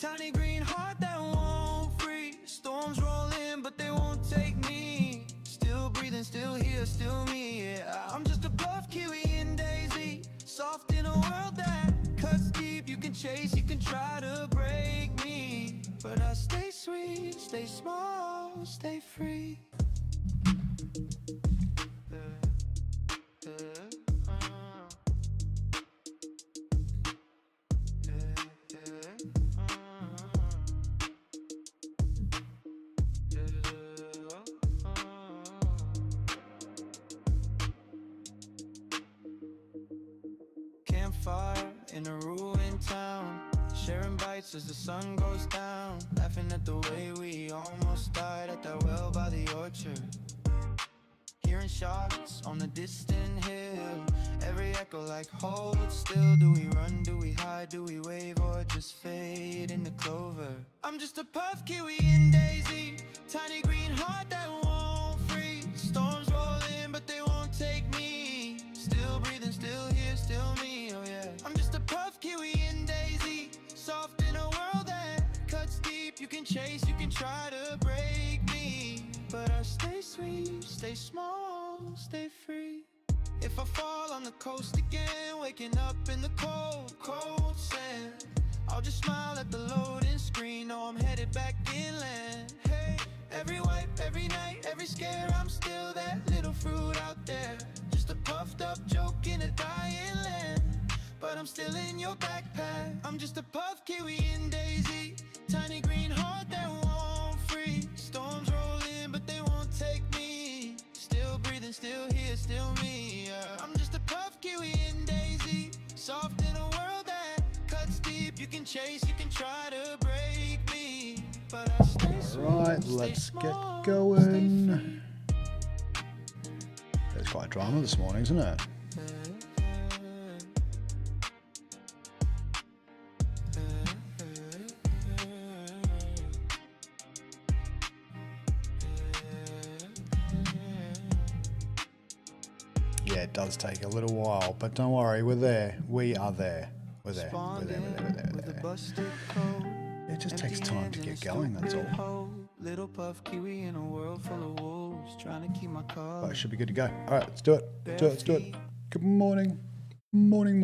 tiny green heart that won't free. Storms roll in, but they won't take me. Still breathing, still here, still me. Yeah, I'm just a puff kiwi in DayZ, soft in a world that cuts deep. You can chase, you can try to break me, but I stay sweet, stay small, stay free. Campfire in a ruined town, sharing bites as the sun goes down, laughing at the way we almost died at that well by the orchard. Hearing shots on the distant hill, every echo like hold still. Do we run, do we hide, do we wave, or just fade into clover? I'm just a puff kiwi in DayZ, tiny green heart that won't free. Storms roll in, but they won't take me. Still breathing, still here, still me, oh yeah. I'm just a puff kiwi in DayZ, soft in a world that cuts deep. You can chase, you can try to break me, but I stay sweet, stay small, stay free. If I fall on the coast again, waking up in the cold, cold sand, I'll just smile at the loading screen, know I'm headed back inland. Hey, every wipe, every night, every scare, I'm still that little fruit out there. Just a puffed up joke in a dying land, but I'm still in your backpack. I'm just a puff kiwi in DayZ, tiny green heart that won't free. Storms roll in, but they won't take me. Still breathing, still here, still me, yeah. I'm just a puff kiwi in DayZ, soft in a world that cuts deep. You can chase, you can try to break me, but I stay sweet. Right, let's get going. There's quite a drama this morning, isn't it? Yeah, it does take a little while, but don't worry, we're there. We are there. We're there. We're there. We're there. We're there. We're there. It just takes time to get going, that's all. Little puff kiwi in a world full of wolves, trying to keep my color. But it should be good to go. All right, let's do it. Let's do it. Good morning. Morning.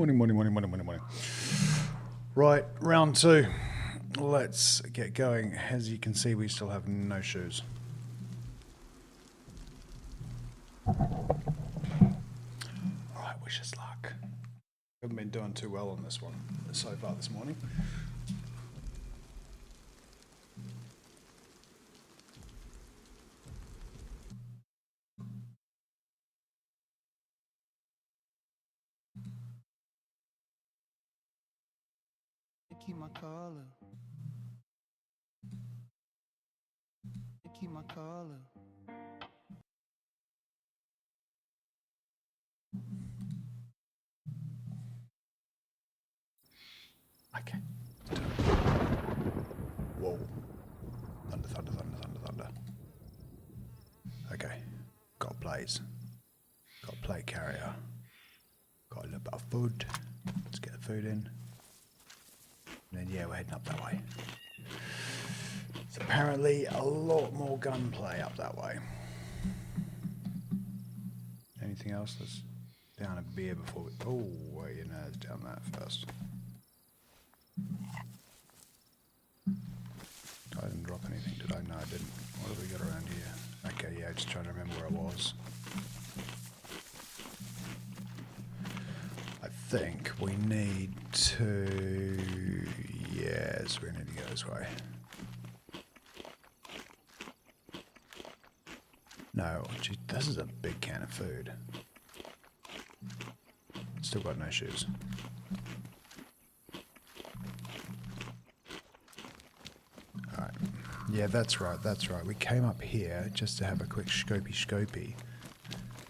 Right, round two. Let's get going. As you can see, we still have no shoes. Wish us luck. Haven't been doing too well on this one so far this morning. Keep my color. Keep my color. Okay. Whoa. Thunder. Okay. Got plays. Got play carrier. Got a little bit of food. Let's get the food in. And then, yeah, we're heading up that way. It's apparently a lot more gunplay up that way. Anything else? Let's down a beer before we... Oh, wait, you know, it's down that first. I didn't drop anything, did I? No, I didn't. What have we got around here? Okay, yeah, just trying to remember where I was. I think we need to... Yes, we need to go this way. No, gee, this is a big can of food. Still got no shoes. Alright. Yeah, that's right. We came up here just to have a quick scopy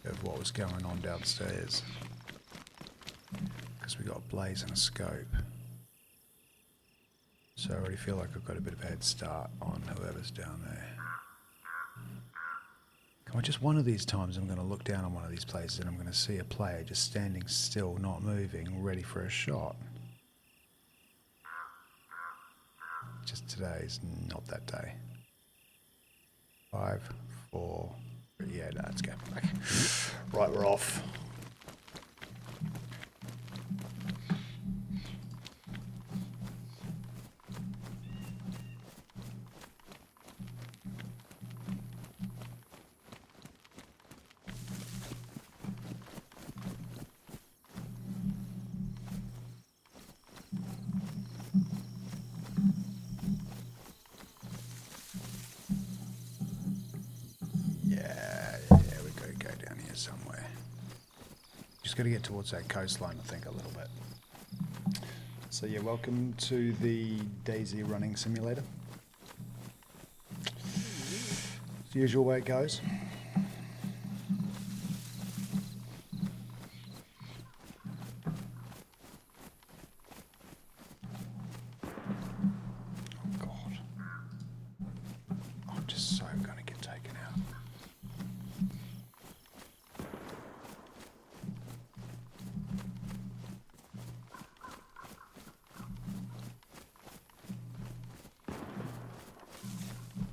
of what was going on downstairs. Because we got a blaze and a scope. So I already feel like I've got a bit of a head start on whoever's down there. Come on, just one of these times I'm going to look down on one of these places and I'm going to see a player just standing still, not moving, ready for a shot. Just today's not that day. 5, 4, 3, yeah, no, let's go. Okay. Right, we're off. Yeah, we gotta go down here somewhere. Just gotta get towards that coastline, I think, a little bit. So yeah, welcome to the DayZ running simulator. It's the usual way it goes. Oh God. I'm just so gonna get taken out.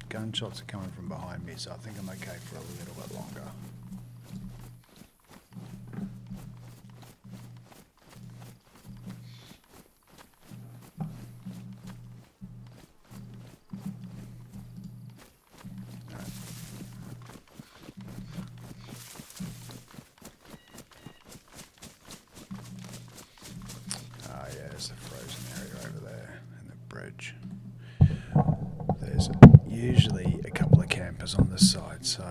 Gunshots are coming from behind me, so I think I'm okay for a little bit longer. Ah, yeah, there's the frozen area over there and the bridge. There's usually a couple of campers on this side, so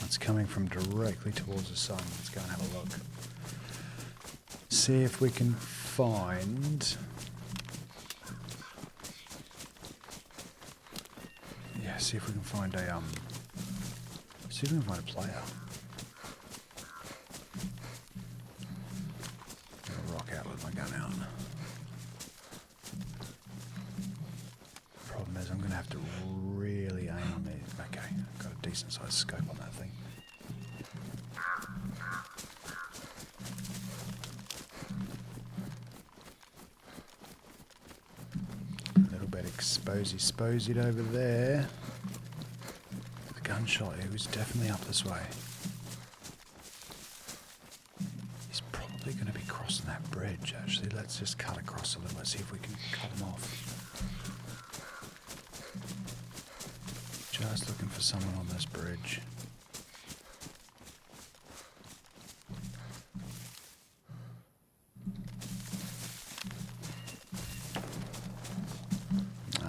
it's coming from directly towards the sun. Let's go and have a look. See if we can find. Yeah, see if we can find a see if we can find a player. I'll rock out with my gun out. Problem is I'm gonna have to really aim on it. Okay, I've got a decent sized scope on that thing. A little bit exposy over there. The gunshot, he was definitely up this way. He's probably going to be crossing that bridge, actually. Let's just cut across a little bit, see if we can cut him off. Just looking for someone on this bridge.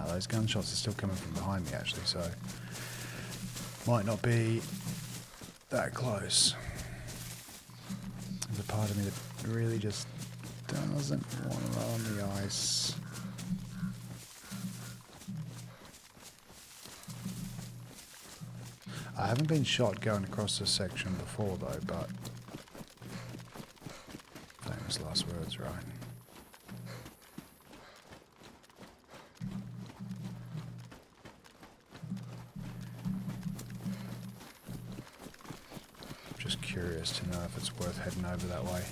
Those gunshots are still coming from behind me, actually, so might not be that close. There's a part of me that really just doesn't want to run on the ice. I haven't been shot going across this section before, though, but famous last words, right? Just curious to know if it's worth heading over that way.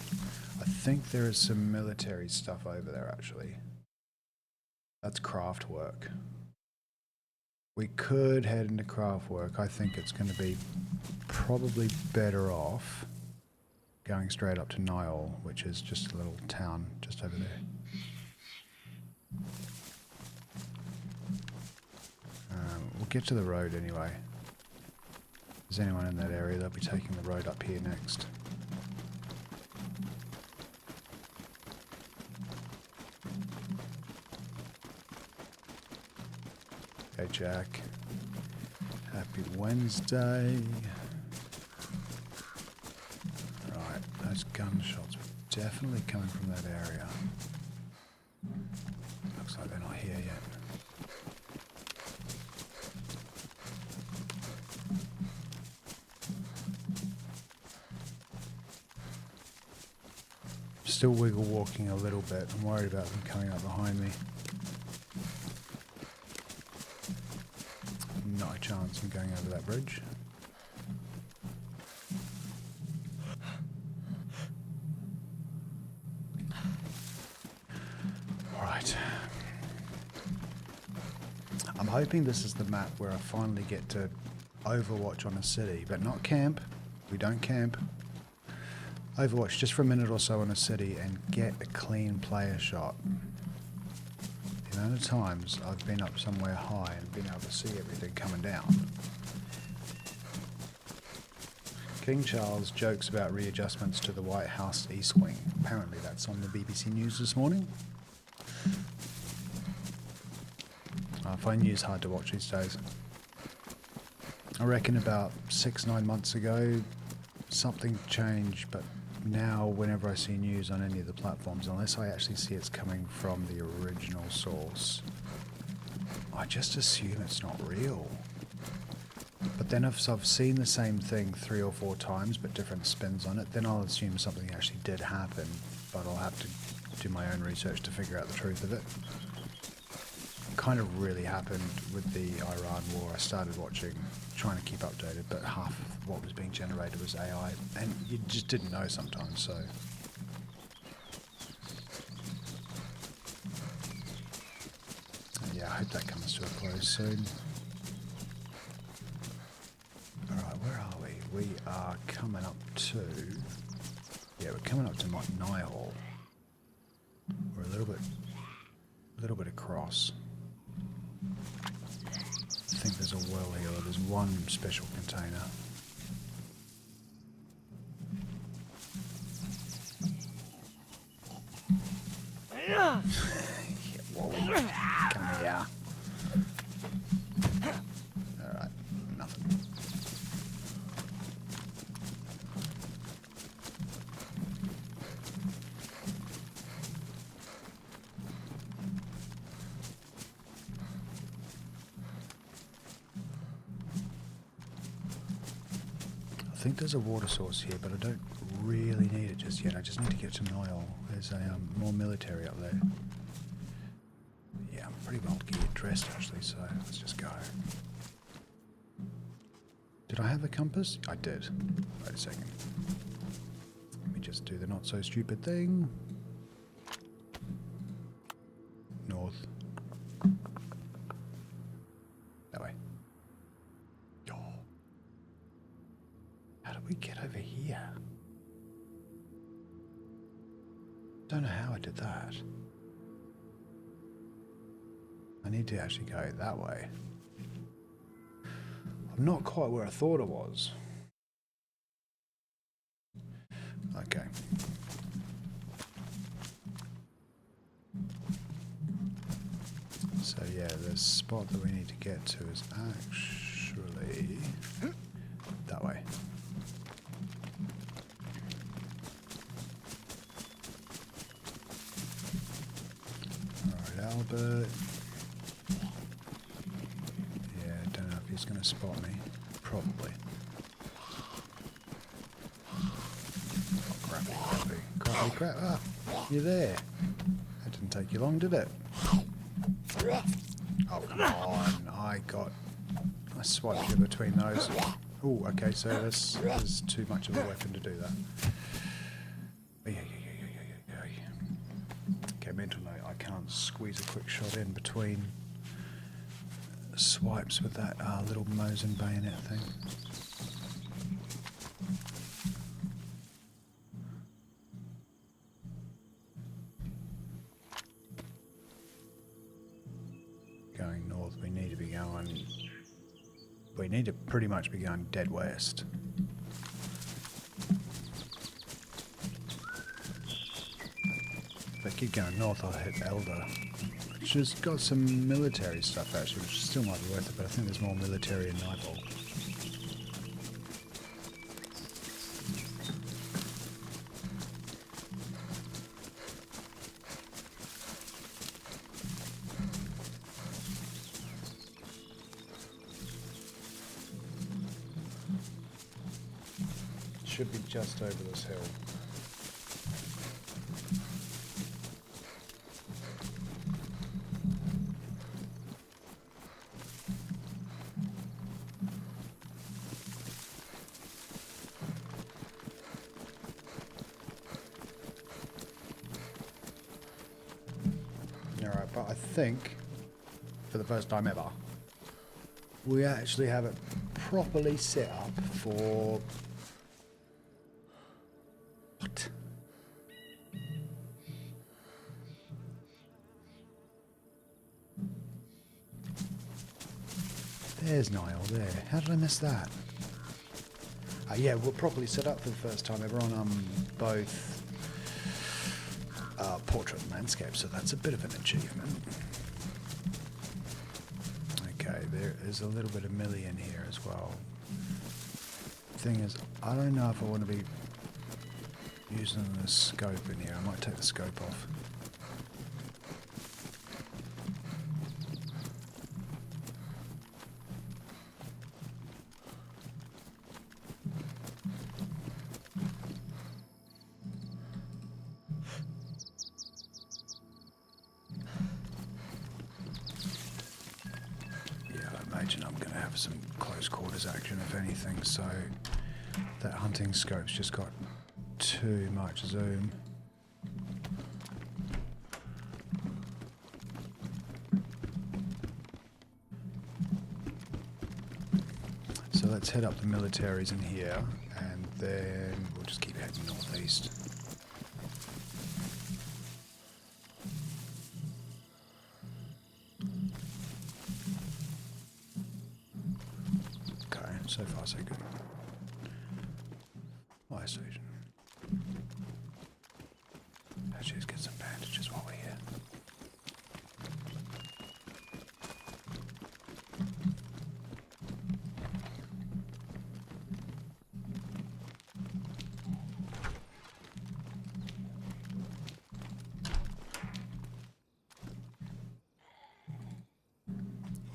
I think there is some military stuff over there, actually. That's craft work. We could head into craft work. I think it's going to be probably better off going straight up to NyHeim, which is just a little town just over there. We'll get to the road anyway. If there's anyone in that area, they'll be taking the road up here next. Hey Jack, happy Wednesday. Right, those gunshots were definitely coming from that area. Looks like they're not here yet. Still wiggle walking a little bit. I'm worried about them coming up behind me. chance in going over that bridge. Alright. I'm hoping this is the map where I finally get to overwatch on a city, but not camp. We don't camp. Overwatch just for a minute or so on a city and get a clean player shot. The amount of times I've been up somewhere high and been able to see everything coming down. King Charles jokes about readjustments to the White House East Wing. Apparently that's on the BBC News this morning. I find news hard to watch these days. I reckon about 6-9 months ago something changed, but now whenever I see news on any of the platforms, unless I actually see it's coming from the original source, I just assume it's not real. But then if I've seen the same thing 3 or 4 times but different spins on it, then I'll assume something actually did happen, but I'll have to do my own research to figure out the truth of it. It kind of really happened with the Iran war. I started watching, trying to keep updated, but half of what was being generated was AI, and you just didn't know sometimes, so... yeah, I hope that comes to a close soon. Alright, where are we? We are coming up to... yeah, we're coming up to NyHeim. We're a little bit across. I think there's a well here, or there's one special container. Yeah, whoa. Come here. Alright, nothing. I think there's a water source here, but I don't really need it just yet. I just need to get to NyHeim. There's a more military up there. Yeah, I'm pretty well geared dressed actually, so let's just go. Did I have a compass? I did. Wait a second. Let me just do the not so stupid thing. North. That way. Oh. How do we get over here? Don't know how I did that. I need to actually go that way. I'm not quite where I thought it was. Okay. So yeah, the spot that we need to get to is actually that way. Alright, Albert. Yeah, don't know if he's going to spot me. Probably. Oh, crappy. Crap. Ah, you're there. That didn't take you long, did it? Oh, come on. I swiped you between those. Oh, okay, so this is too much of a weapon to do that. Okay, mental note, I can't squeeze a quick shot in between swipes with that little Mosin bayonet thing. Going north, we need to pretty much be going dead west. If I keep going north, I'll hit Elder, which has got some military stuff actually, which still might be worth it, but I think there's more military in NyHeim. Should be just over this hill. Alright, but I think, for the first time ever, we actually have it properly set up for... What? There's Niall there. How did I miss that? Yeah, we're properly set up for the first time ever on both portrait and landscape, so that's a bit of an achievement. Okay, there is a little bit of Millie in here as well. Thing is, I don't know if I want to be using the scope in here. I might take the scope off. I'm going to have some close quarters action if anything, so that hunting scope's just got too much zoom. So let's head up the militaries in here and then we'll just keep heading northeast. So far, so good. Fire station. Actually, let's get some bandages while we're here.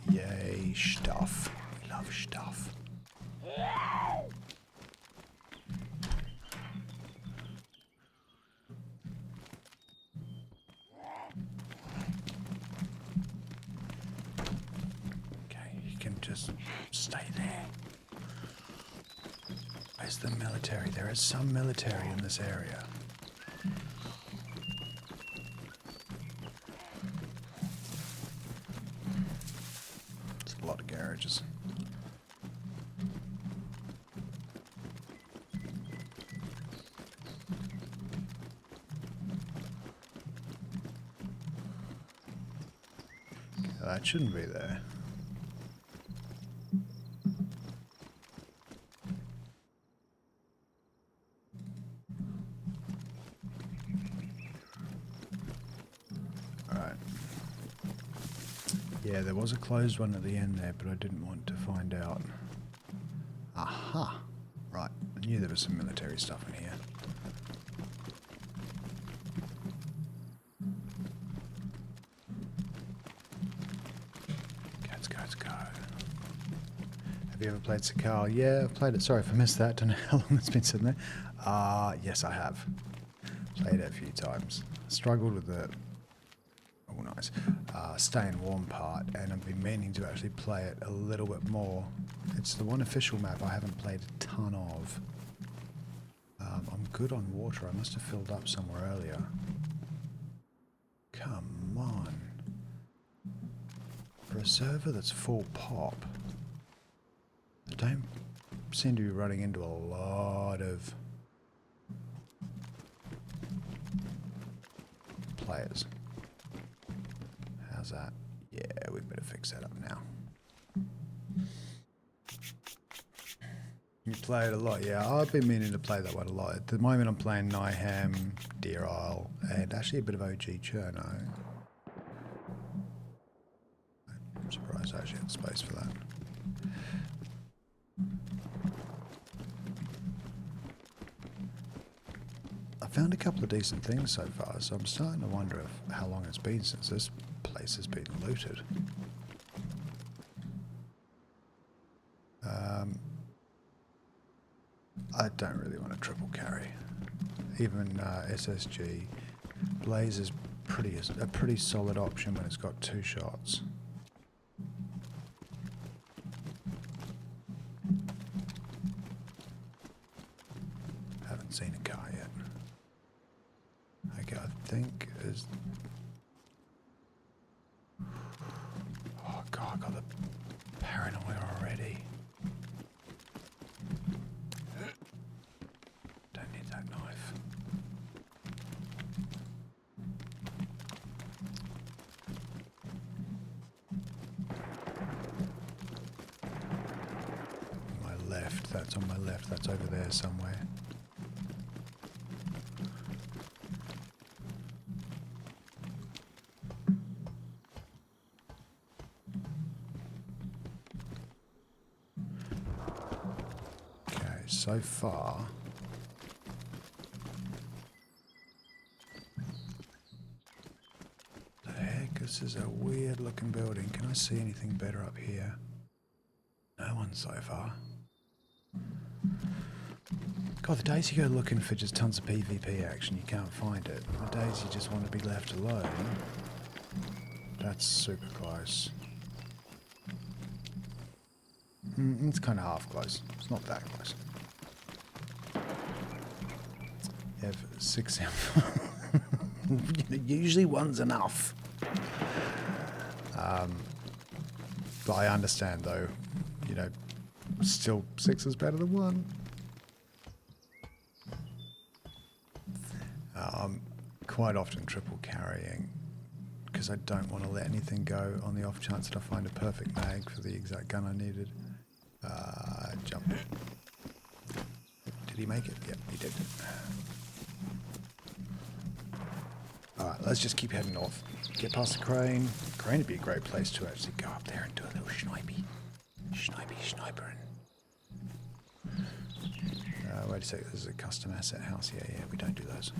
Yay, stuff. We love stuff. Just stay there. Where's the military? There is some military in this area. It's a lot of garages. That shouldn't be there. Yeah, there was a closed one at the end there, but I didn't want to find out. Aha! Right, I knew there was some military stuff in here. Let's go. Have you ever played Sakal? Yeah, I've played it. Sorry if I missed that. Don't know how long it's been sitting there. Yes, I have. Played it a few times. Struggled with the... Oh, nice. Staying warm part, and I've been meaning to actually play it a little bit more. It's the one official map I haven't played a ton of. I'm good on water. I must have filled up somewhere earlier. Come on. For a server that's full pop, I don't seem to be running into a lot of players. How's that? Yeah, we better fix that up now. You play it a lot? Yeah, I've been meaning to play that one a lot. At the moment I'm playing NyHeim, Deer Isle, and actually a bit of OG Cherno. I'm surprised I actually had space for that. I found a couple of decent things so far, so I'm starting to wonder if, how long it's been since this place has been looted. I don't really want a triple carry. Even SSG. Blaze is a pretty solid option when it's got 2 shots. Haven't seen a car yet. Okay, I think is... got the paranoia already. Don't need that knife. My left, that's on my left, that's over there somewhere. So far, the heck, this is a weird looking building. Can I see anything better up here? No one so far. God, the days you go looking for just tons of PvP action, you can't find it. The days you just want to be left alone, that's super close. It's kind of half close. It's not that close. You have 6 usually one's enough. But I understand though, you know, still 6 is better than 1. Quite often triple carrying because I don't want to let anything go on the off chance that I find a perfect mag for the exact gun I needed. Jump. Did he make it? Yep, he did. Alright, let's just keep heading north. Get past the crane. Crane would be a great place to actually go up there and do a little sniping. Wait a sec, this is a custom asset house. Yeah, we don't do those.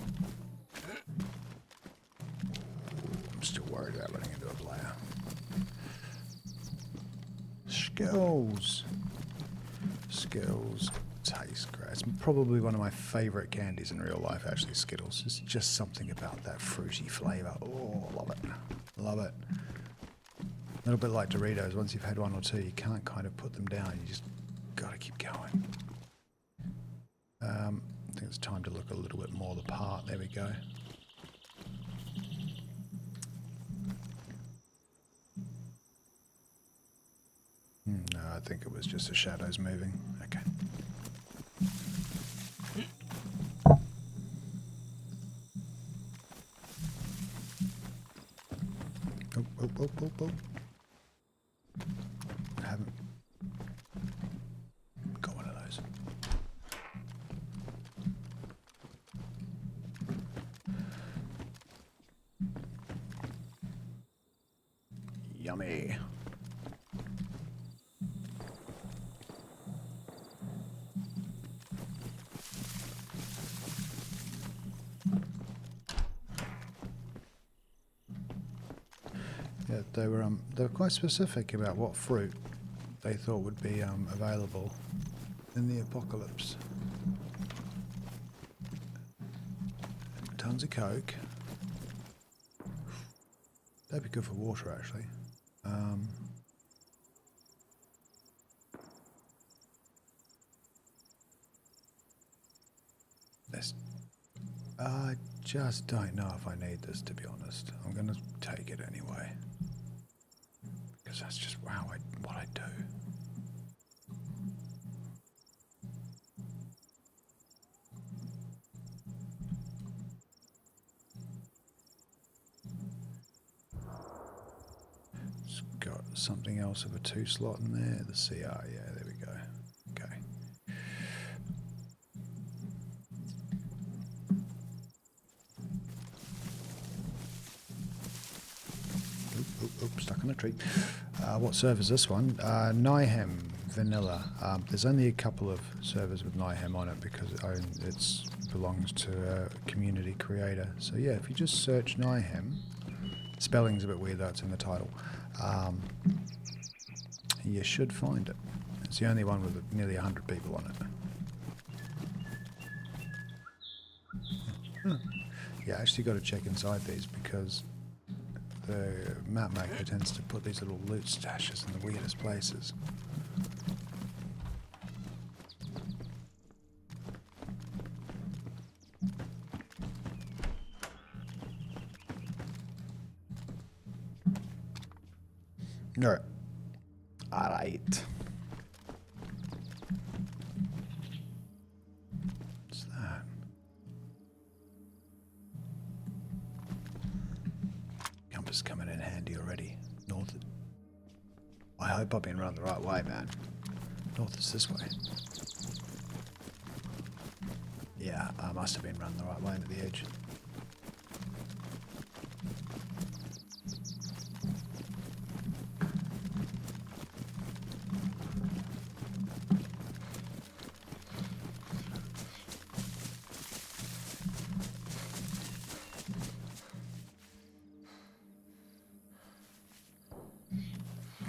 I'm still worried about running into a player. Skills taste great. It's probably one of my favourite candies in real life, actually, Skittles. It's just something about that fruity flavour. Oh, love it. Love it. A little bit like Doritos. Once you've had 1 or 2, you can't kind of put them down. You just got to keep going. I think it's time to look a little bit more the part. There we go. No, I think it was just the shadows moving. Okay. Oh. I haven't got one of those. Yummy. Yeah, they were quite specific about what fruit they thought would be available in the apocalypse. Tons of Coke. That'd be good for water, actually. I just don't know if I need this, to be honest. I'm going to take it anyway. Because that's just what I do. It's got something else of a 2 slot in there. The CR, yeah, there we go. Okay. Oop, stuck on a tree. What server is this one? NyHeim Vanilla. There's only a couple of servers with NyHeim on it because it belongs to a community creator. So yeah, if you just search NyHeim, spelling's a bit weird though, it's in the title. You should find it. It's the only one with nearly 100 people on it. Yeah, I actually got to check inside these because the map maker tends to put these little loot stashes in the weirdest places. Alright, Alright. What's that? Compass coming in handy already. North. I hope I've been running the right way, man. North is this way. Yeah, I must have been running the right way into the edge.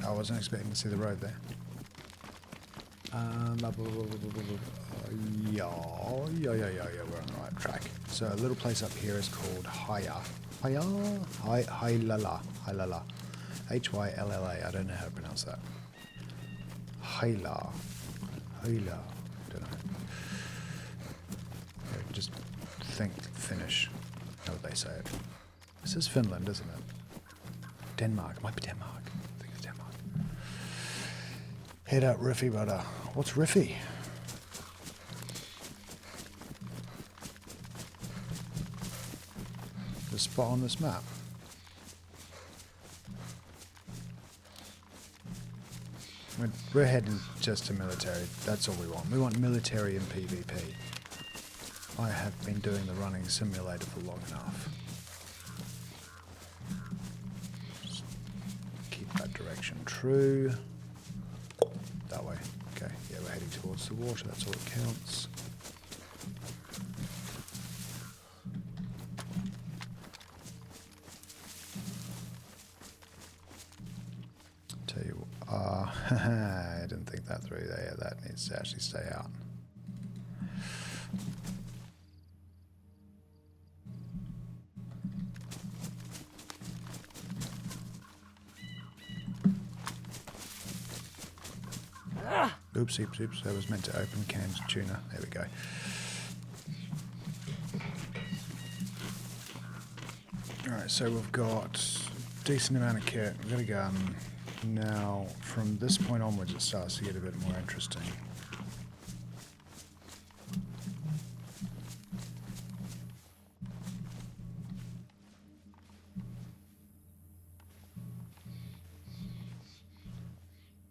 I wasn't expecting to see the road there. Yeah, we're on the right track. So a little place up here is called Hylla. Hylla. Hylla. I don't know how to pronounce that. Hylla. Don't know. Just think Finnish. How would they say it? This is Finland, isn't it? Denmark. It might be Denmark. I think it's Denmark. Head out Riffy, brother. What's Riffy? The spot on this map. We're heading just to military. That's all we want. We want military and PvP. I have been doing the running simulator for long enough. Just keep that direction true. That way. Okay, yeah, we're heading towards the water. That's all that counts. Tell you what, I didn't think that through there. That needs to actually stay out. Oops, that was meant to open canned tuna. There we go. Alright, so we've got a decent amount of kit. We've got a gun. Now, from this point onwards, it starts to get a bit more interesting.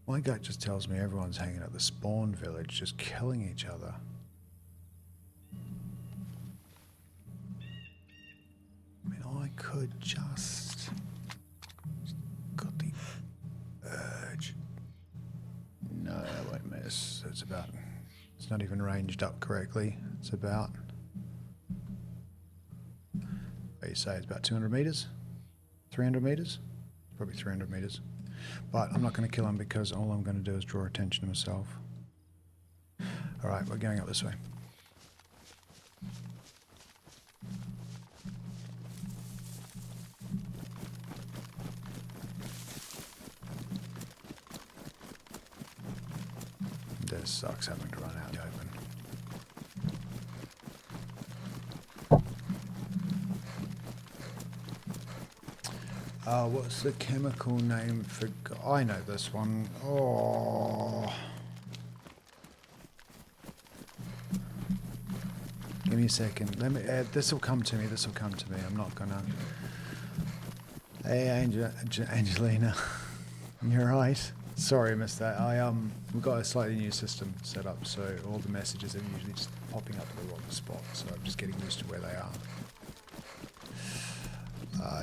My gut just tells me everyone's hanging at the spawn village, just killing each other. I mean, I could just got the urge. No, I won't miss. It's about, it's not even ranged up correctly. It's about, what do you say, it's about 200 meters? 300 meters? Probably 300 meters. But I'm not going to kill him because all I'm going to do is draw attention to myself. Alright, we're going up this way. This sucks having to run out in the open. What's the chemical name for... I know this one. Oh. Give me a second. Let me... this will come to me. I'm not gonna... Hey, Angelina. You're right. Sorry I missed that. We've got a slightly new system set up, so all the messages are usually just popping up at the wrong spot, so I'm just getting used to where they are.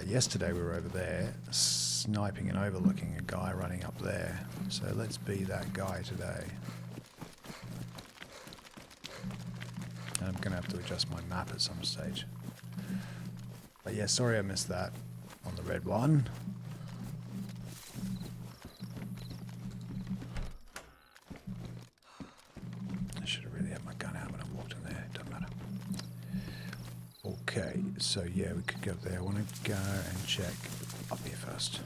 Yesterday we were over there, sniping and overlooking a guy running up there. So let's be that guy today. And I'm going to have to adjust my map at some stage. But yeah, sorry I missed that on the red one. I should have really had my gun out when I walked in there, doesn't matter. Okay, so yeah, we could go there. I want to go and check up here first.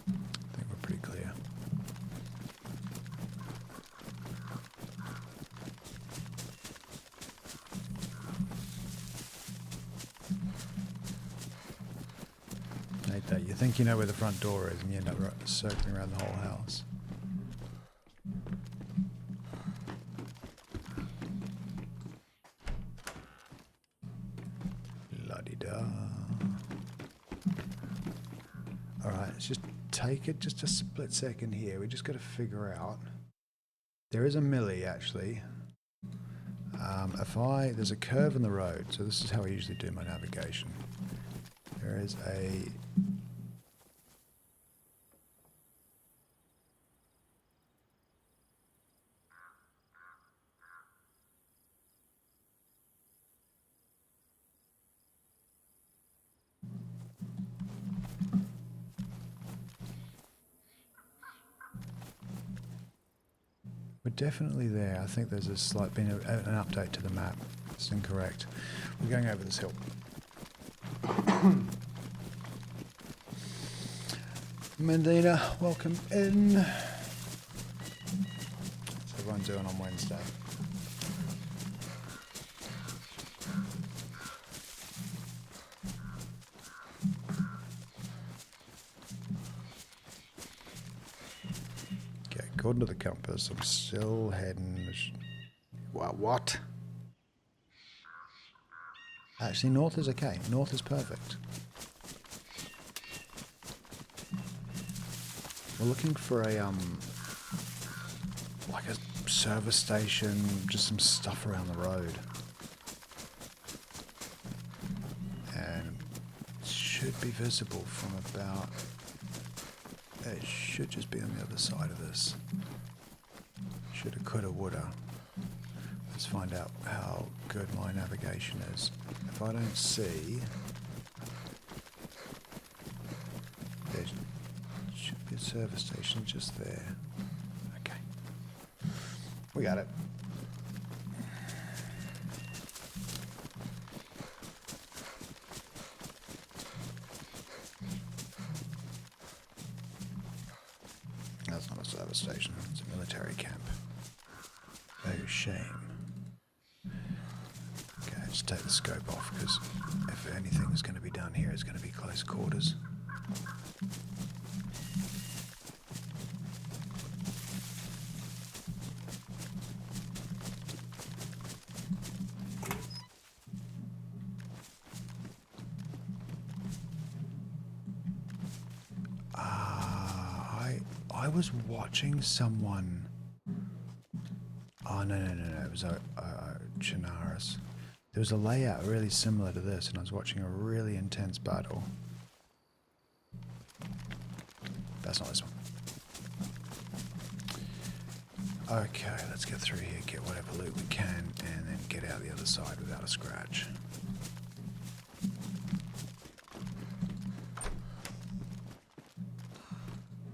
I think we're pretty clear. hate that. You think you know where the front door is and you end up circling around the whole house. La-di-da. Alright, let's just take it just a split second here. We just got to figure out. There is a millie actually. There's a curve in the road, so this is how I usually do my navigation. There is a we're definitely there. I think there's been an update to the map. It's incorrect. We're going over this hill. Mendina, welcome in. What's everyone doing on Wednesday? Okay, according to the compass, I'm still heading... What? Actually, north is okay. North is perfect. We're looking for a, like a service station, just some stuff around the road. And it should be visible from about... It should just be on the other side of this. Shoulda, coulda, woulda. Let's find out how good my navigation is. If I don't see... There should be a service station just there. Okay. We got it. That's not a service station, it's a military camp. Oh, shame. Okay, let's take the scope off, because if anything is going to be done here, it's going to be close quarters. I was watching someone... Oh, no, it was Chinaris. There was a layout really similar to this, and I was watching a really intense battle. That's not this one. Okay, let's get through here, get whatever loot we can, and then get out the other side without a scratch.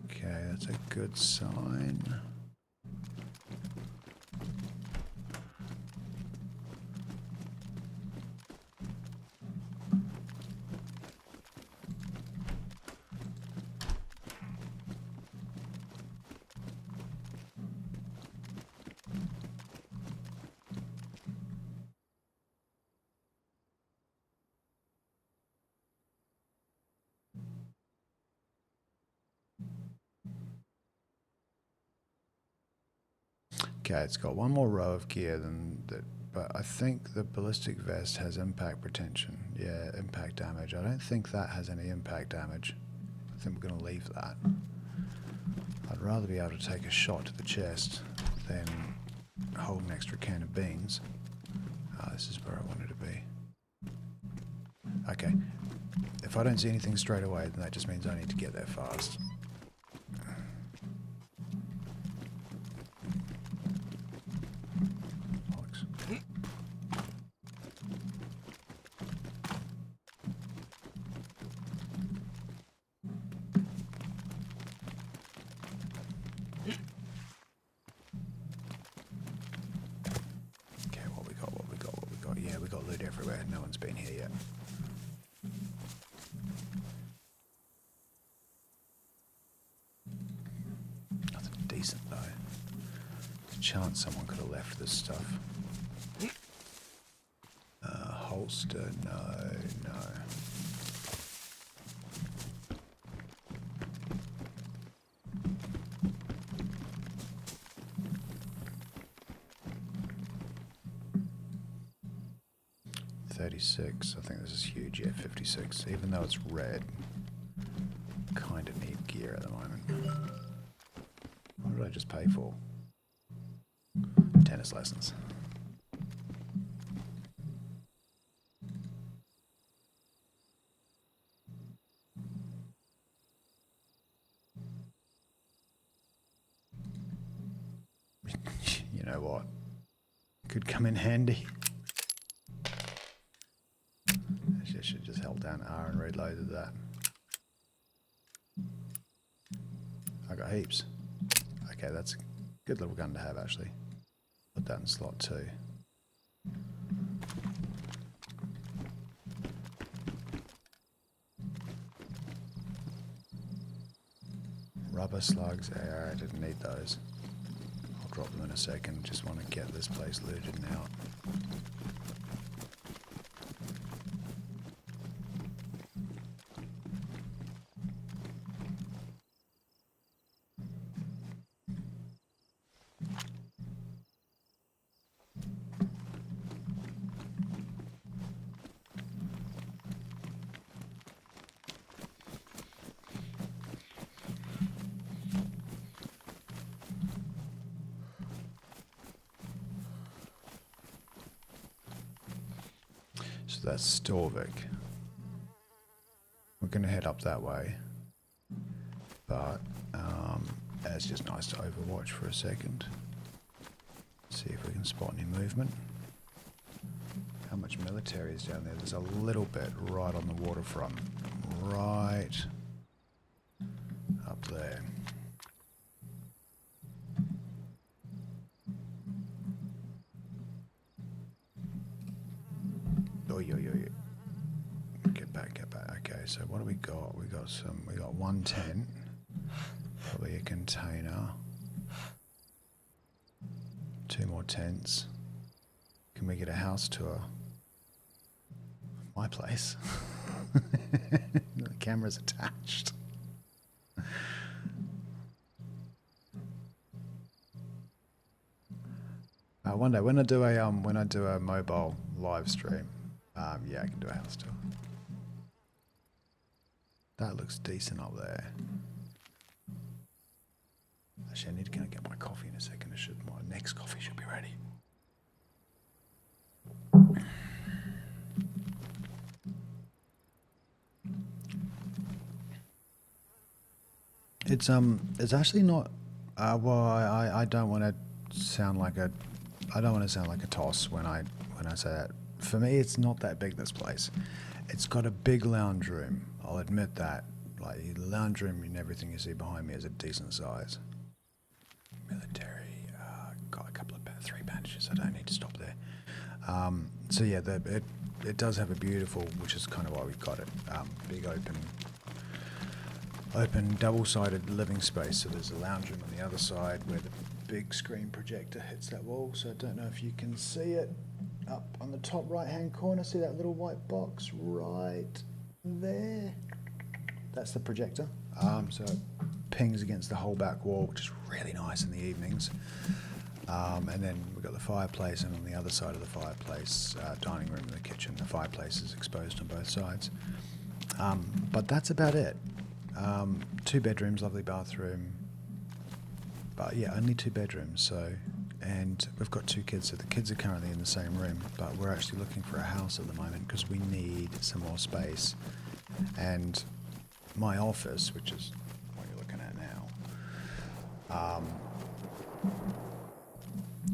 Okay, that's a good sign. Okay, it's got one more row of gear than that, but I think the ballistic vest has impact protection. Yeah, impact damage. I don't think that has any impact damage. I think we're going to leave that. I'd rather be able to take a shot to the chest than hold an extra can of beans. Ah, this is where I wanted to be. Okay. If I don't see anything straight away, then that just means I need to get there fast. Yeah, we got loot everywhere. No one's been here yet. Nothing decent though. There's a chance someone could have left this stuff. Holster, no. 36. I think this is huge. Yeah, 56. Even though it's red, kind of need gear at the moment. What did I just pay for? Tennis lessons. You know what? Could come in handy. I should just held down R and reloaded that. I got heaps. Okay, that's a good little gun to have actually. Put that in slot 2. Rubber slugs, yeah, I didn't need those. I'll drop them in a second, just want to get this place looted now. So that's Storvik. We're going to head up that way, but it's just nice to overwatch for a second. See if we can spot any movement. How much military is down there? There's a little bit right on the waterfront, right up there. Get back. Okay, so what do we got? We got one tent, probably a container, 2 more tents. Can we get a house tour? My place. The camera's attached. One day when I do a mobile live stream, yeah, I can do a house tour. That looks decent up there. Actually, I need to go get my coffee in a second. My next coffee should be ready. It's actually not. Well, I don't want to sound like a. I don't want to sound like a toss when I say that. For me, it's not that big, this place. It's got a big lounge room. I'll admit that. Like, the lounge room and everything you see behind me is a decent size. Military. Got a couple of 3 bandages. I don't need to stop there. So yeah, it does have a beautiful, which is kind of why we got it. Big open double-sided living space. So there's a lounge room on the other side where the big screen projector hits that wall. So I don't know if you can see it up on the top right-hand corner. See that little white box right there? That's the projector. So it pings against the whole back wall, which is really nice in the evenings. And then we've got the fireplace, and on the other side of the fireplace, dining room and the kitchen. The fireplace is exposed on both sides. But that's about it. 2 bedrooms, lovely bathroom. But yeah, only 2 bedrooms. So, and we've got 2 kids, so the kids are currently in the same room. But we're actually looking for a house at the moment because we need some more space. And my office, which is what you're looking at now,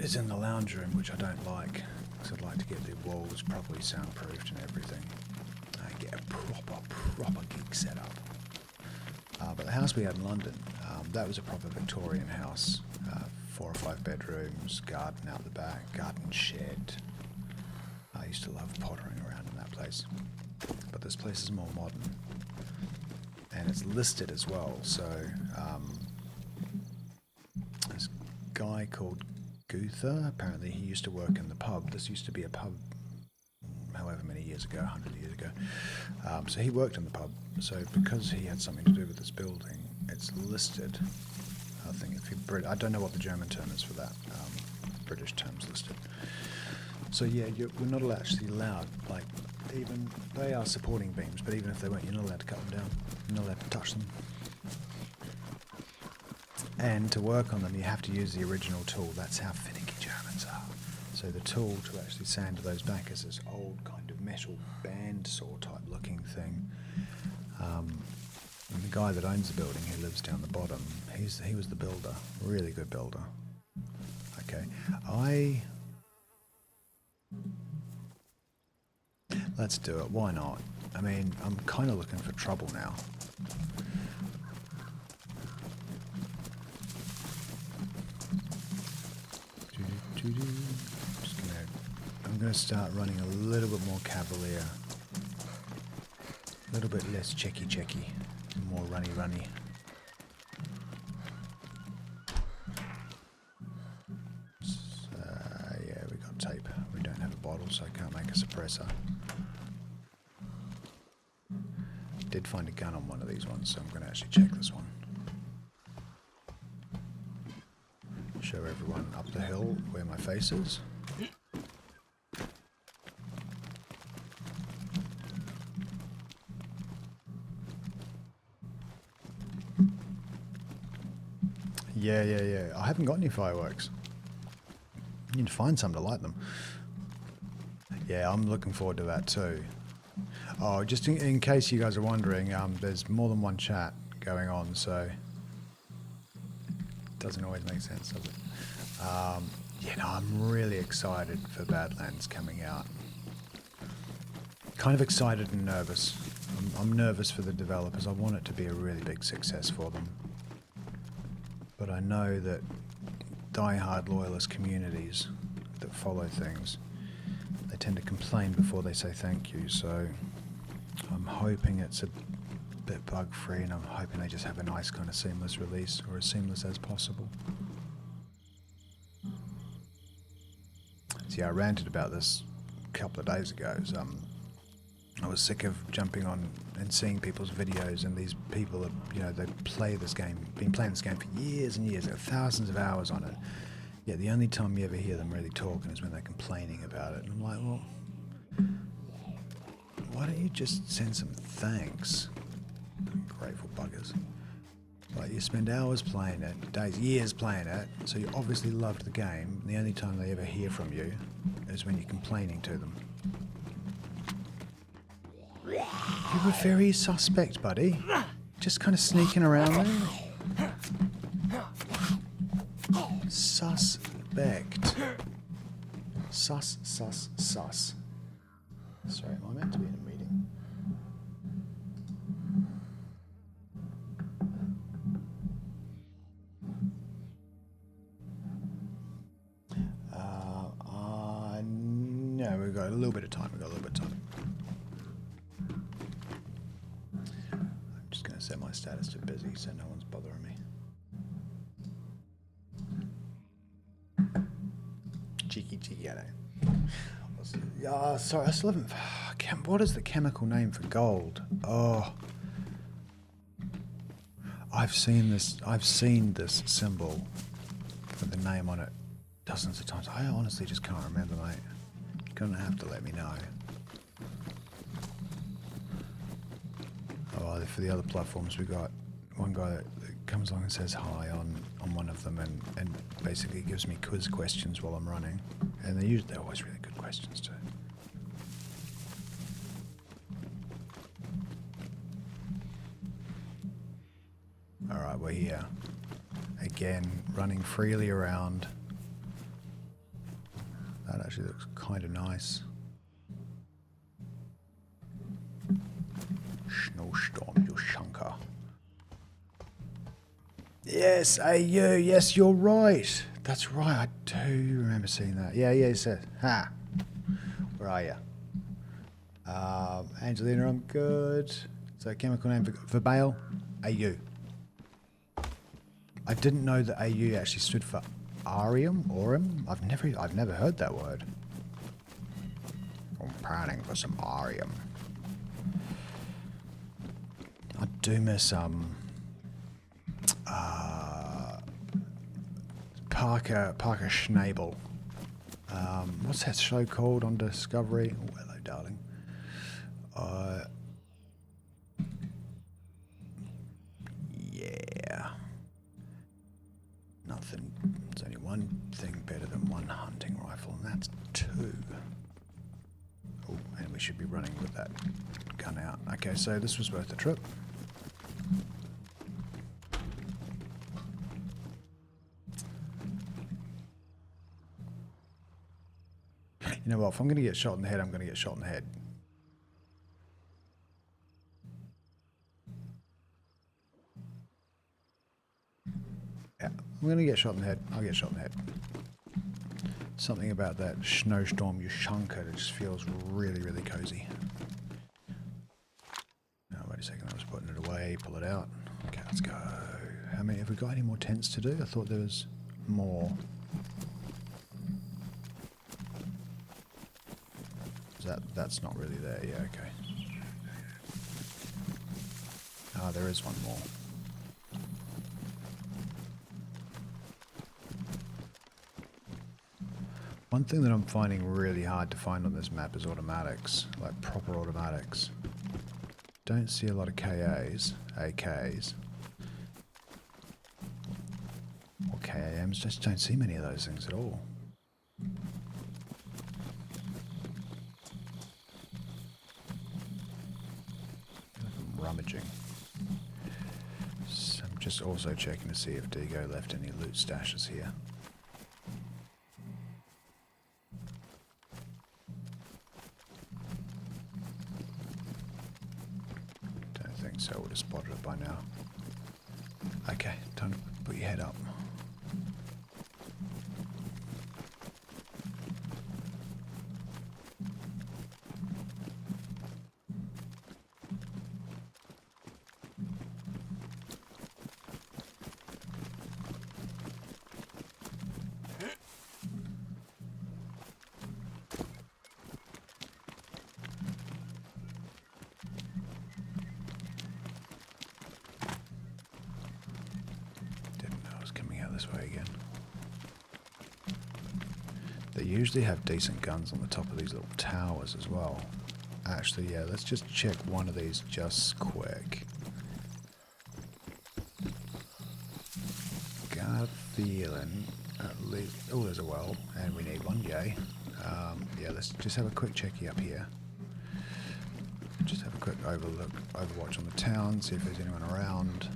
is in the lounge room, which I don't like, because I'd like to get the walls properly soundproofed and everything. Get a proper gig setup. But the house we had in London, that was a proper Victorian house. 4 or 5 bedrooms, garden out the back, garden shed. I used to love pottering around in that place. But this place is more modern. And it's listed as well, so this guy called Guther, apparently he used to work in the pub. This used to be a pub however many years ago, 100 years ago. So he worked in the pub, so because he had something to do with this building, it's listed. I think if you I don't know what the German term is for that. British term's listed. So yeah, we're not actually allowed, like, even, they are supporting beams, but even if they weren't, you're not allowed to cut them down. You're not allowed to touch them. And to work on them, you have to use the original tool. That's how finicky Germans are. So the tool to actually sand those back is this old kind of metal bandsaw type looking thing. And the guy that owns the building, who lives down the bottom, he was the builder, really good builder. Okay, let's do it. Why not? I mean, I'm kind of looking for trouble now. I'm gonna start running a little bit more cavalier, a little bit less checky, more runny. So, yeah, we got tape. We don't have a bottle, so I can't make a suppressor. Did find a gun on one of these ones, so I'm gonna actually check this one. Show everyone up the hill where my face is. Yeah. I haven't got any fireworks. You need to find some to light them. Yeah, I'm looking forward to that too. Oh, just in case you guys are wondering, there's more than one chat going on, so it doesn't always make sense, does it? Yeah, no, I'm really excited for Badlands coming out. Kind of excited and nervous. I'm nervous for the developers. I want it to be a really big success for them. But I know that die-hard loyalist communities that follow things, they tend to complain before they say thank you, so I'm hoping it's a bit bug-free, and I'm hoping they just have a nice kind of seamless release, or as seamless as possible. See, I ranted about this a couple of days ago. I was sick of jumping on and seeing people's videos, and these people are, you know, they play this game, been playing this game for years and years, have thousands of hours on it. Yet the only time you ever hear them really talking is when they're complaining about it. And I'm like, well, why don't you just send some thanks? Grateful buggers. Like, you spend hours playing it, days, years playing it, so you obviously loved the game. The only time they ever hear from you is when you're complaining to them. You were very suspect, buddy. Just kind of sneaking around there. Suspect. Sus. Sorry, am I meant to be in a meeting? No, we've got a little bit of time. I'm just going to set my status to busy so no one's bothering me. Cheeky, I know. Sorry, I still haven't... What is the chemical name for gold? Oh. I've seen this symbol with the name on it dozens of times. I honestly just can't remember, mate. You're gonna have to let me know. Oh, for the other platforms, we got one guy that comes along and says hi on one of them, and basically gives me quiz questions while I'm running, and they're always really good questions too. All right, we're here again, running freely around. That actually looks kind of nice. Snowstorm, you shunker. Yes, AU, yes, you're right. That's right, I do remember seeing that. Yeah, it says, ha. Where are you? Angelina, I'm good. Is that a chemical name for Bale? AU. I didn't know that AU actually stood for Aurum. I've never heard that word. I'm planning for some Aurum. I do miss Parker Schnabel. What's that show called on Discovery? Oh, hello, darling. Yeah. Nothing. There's only one thing better than one hunting rifle, and that's two. Oh, and we should be running with that gun out. Okay, so this was worth the trip. You know what, if I'm going to get shot in the head, I'm going to get shot in the head. Yeah, I'm going to get shot in the head. I'll get shot in the head. Something about that snowstorm Yushanka that just feels really, really cozy. No, wait a second, I was putting it away, pull it out. Okay, let's go. How many, have we got any more tents to do? I thought there was more. That's not really there, yeah, okay. Ah, there is one more. One thing that I'm finding really hard to find on this map is automatics, like proper automatics. Don't see a lot of KAs, AKs, or KAMs, just don't see many of those things at all. Rummaging. So I'm just also checking to see if Digo left any loot stashes here. Don't think so, would have spotted it by now. Okay, time to put your head up. This way again. They usually have decent guns on the top of these little towers as well. Actually, yeah, let's just check one of these just quick. Got a feeling at least... Oh, there's a well, and we need one, yay. Yeah, let's just have a quick checky up here. Just have a quick overwatch on the town, see if there's anyone around.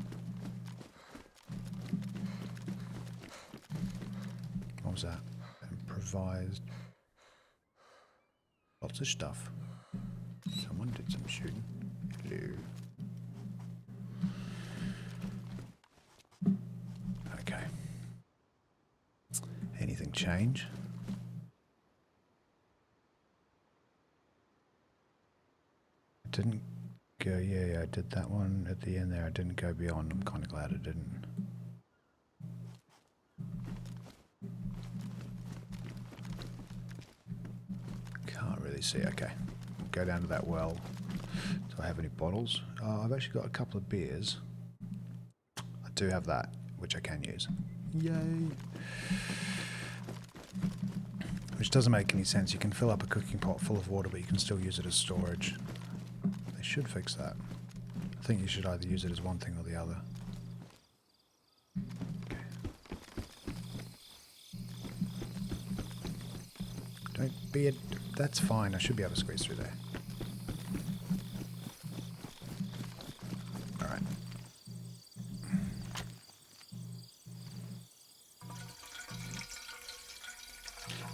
What was that? Improvised. Lots of stuff. Someone did some shooting. Hello. Okay. Anything change? I didn't go, yeah, I did that one at the end there. I didn't go beyond. I'm kind of glad I didn't. See, okay, go down to that well. Do I have any bottles? I've actually got a couple of beers. I do have that, which I can use. Yay! Which doesn't make any sense. You can fill up a cooking pot full of water, but you can still use it as storage. They should fix that. I think you should either use it as one thing or the other. Okay. Don't be a... That's fine, I should be able to squeeze through there. Alright.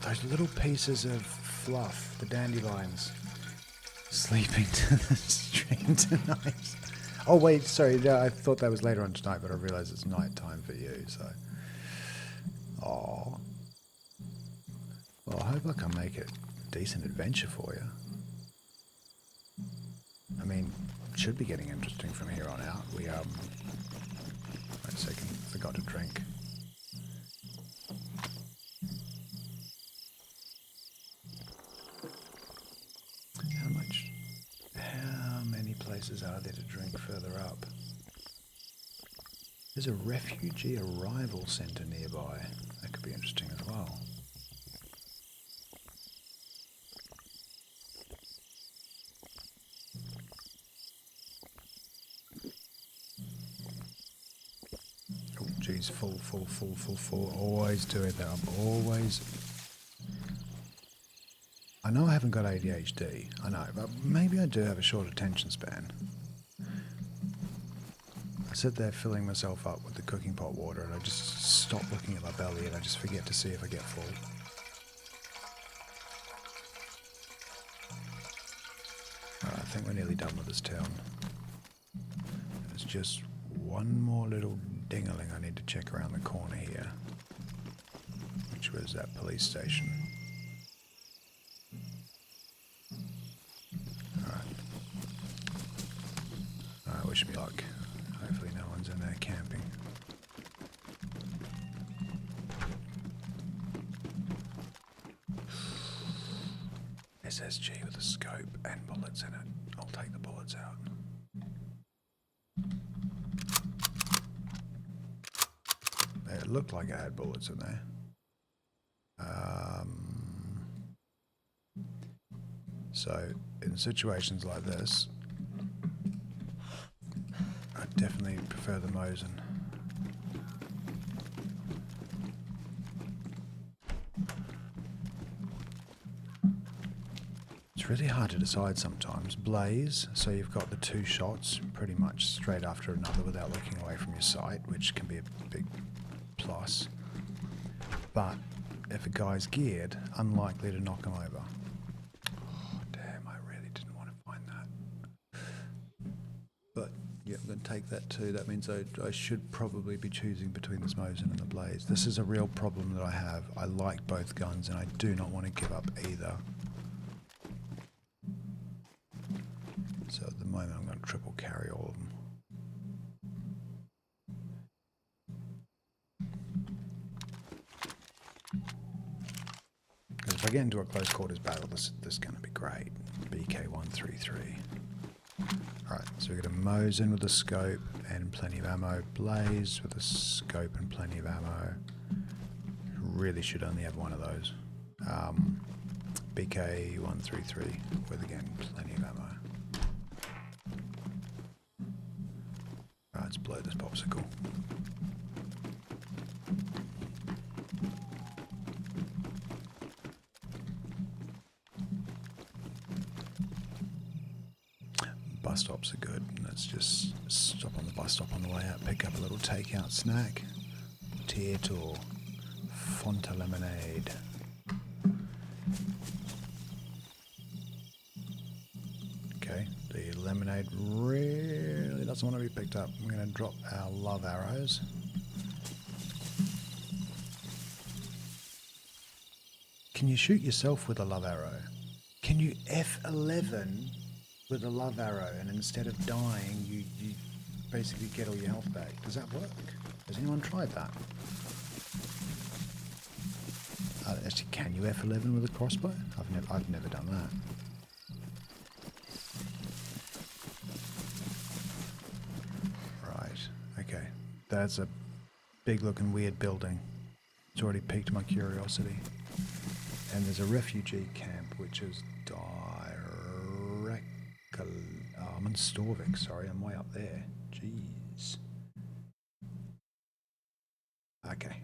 Those little pieces of fluff, the dandelions, sleeping to the stream tonight. Oh wait, sorry, I thought that was later on tonight, but I realised it's night time for you, so... Aww. Well, I hope I can make it decent adventure for you. I mean, it should be getting interesting from here on out. We, wait a second, forgot to drink. How many places are there to drink further up? There's a refugee arrival centre nearby. That could be interesting as well. always full. Always doing that. I know I haven't got ADHD. I know, but maybe I do have a short attention span. I sit there filling myself up with the cooking pot water and I just stop looking at my belly and I just forget to see if I get full. Alright, I think we're nearly done with this town. There's just one more little ding-a-ling I need to check around the corner here, which was that police station. Alright, wish me luck. Hopefully no one's in there camping. SSG with a scope and bullets in it. I'll take the bullets out. It looked like it had bullets in there. So in situations like this, I definitely prefer the Mosin. It's really hard to decide sometimes. Blaze, so you've got the two shots pretty much straight after another without looking away from your sight, which can be a big plus. But if a guy's geared, unlikely to knock him over. Oh, damn, I really didn't want to find that. But yeah, I'm going to take that too. That means I should probably be choosing between this Mosin and the Blaze. This is a real problem that I have. I like both guns and I do not want to give up either. So at the moment I'm going to triple carry all of them. Because if I get into a close quarters battle, this is going to be great. BK133. Alright, so we got a Mosin with a scope and plenty of ammo. Blaze with a scope and plenty of ammo. Really should only have one of those. BK133 with, again, plenty of ammo. Right, let's blow this popsicle. Bus stops are good. Let's just stop on the bus stop on the way out, pick up a little takeout snack. Tiet or Fanta lemonade. Okay, the lemonade really doesn't want to be picked up. I'm going to drop our love arrows. Can you shoot yourself with a love arrow? Can you F11 with a love arrow and instead of dying you basically get all your health back? Does that work? Has anyone tried that? Actually, can you F11 with a crossbow? I've never done that. Right, okay. That's a big looking weird building. It's already piqued my curiosity. And there's a refugee camp which is I'm in Storvik, sorry, I'm way up there. Jeez. Okay,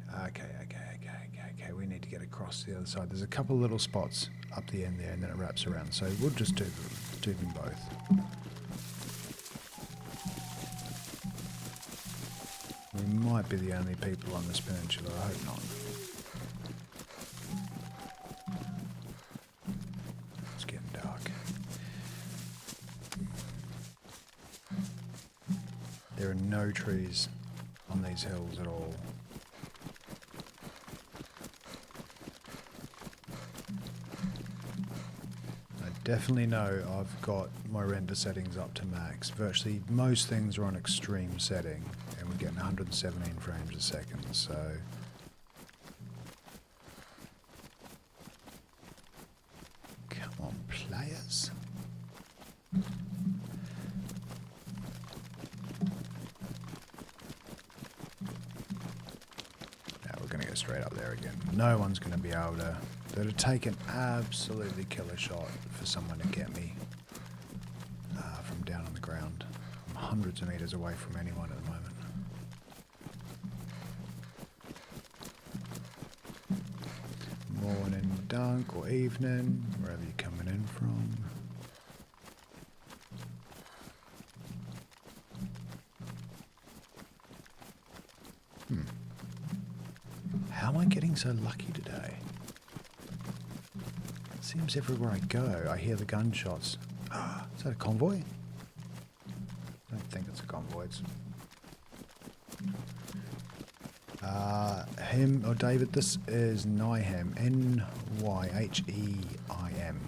we need to get across the other side. There's a couple little spots up the end there and then it wraps around, so we'll just do them both. We might be the only people on this peninsula, I hope not. It's getting dark. There are no trees on these hills at all. I definitely know I've got my render settings up to max. Virtually most things are on extreme setting and we're getting 117 frames a second, so... Come on, players. Straight up there again. No one's going to be able to... It would take an absolutely killer shot for someone to get me from down on the ground. I'm hundreds of meters away from anyone at the moment. junk or evening, wherever you're coming in from. How am I getting so lucky today? It seems everywhere I go, I hear the gunshots. Is that a convoy? I don't think it's a convoy. It's him or David, this is NyHeim, NyHeim.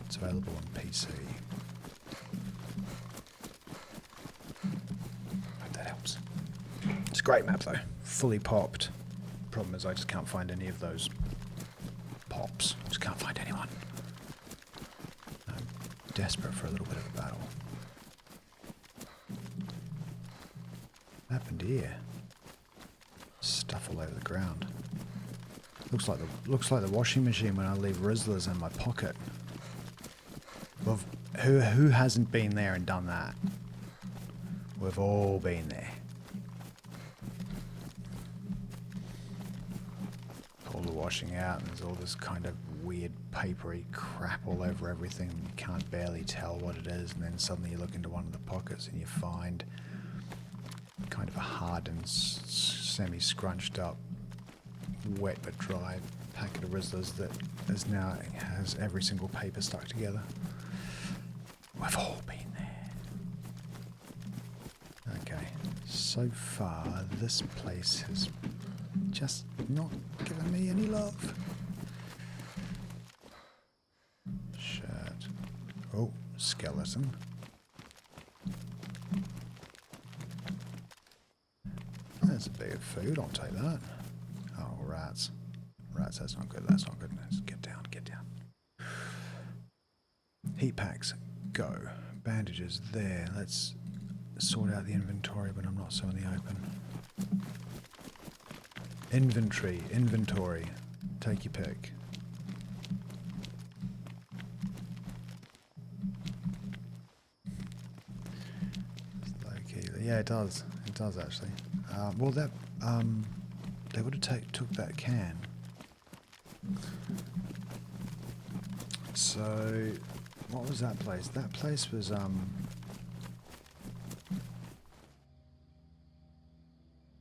It's available on PC. Hope that helps. It's a great map though, fully popped. Problem is I just can't find any of those pops. Just can't find anyone. I'm desperate for a little bit of a battle. What happened here? Stuff all over the ground. Looks like the washing machine when I leave Rizzlers in my pocket. Well, who hasn't been there and done that? We've all been there. Pull the washing out and there's all this kind of weird papery crap all over everything. You can't barely tell what it is, and then suddenly you look into one of the pockets and you find kind of a hardened, semi-scrunched up, wet but dry packet of Rizzlers that has every single paper stuck together. We've all been there. Okay, so far this place has just not given me any love. Shirt. Oh, skeleton. There's a bit of food, I'll take that. Oh, rats. Rats, that's not good, that's not good. Let's get down, get down. Heat packs, go. Bandages, there. Let's sort out the inventory, but I'm not so in the open. Inventory. Take your pick. Yeah, it does. It does actually. Well, that they would have took that can. So, what was that place? That place was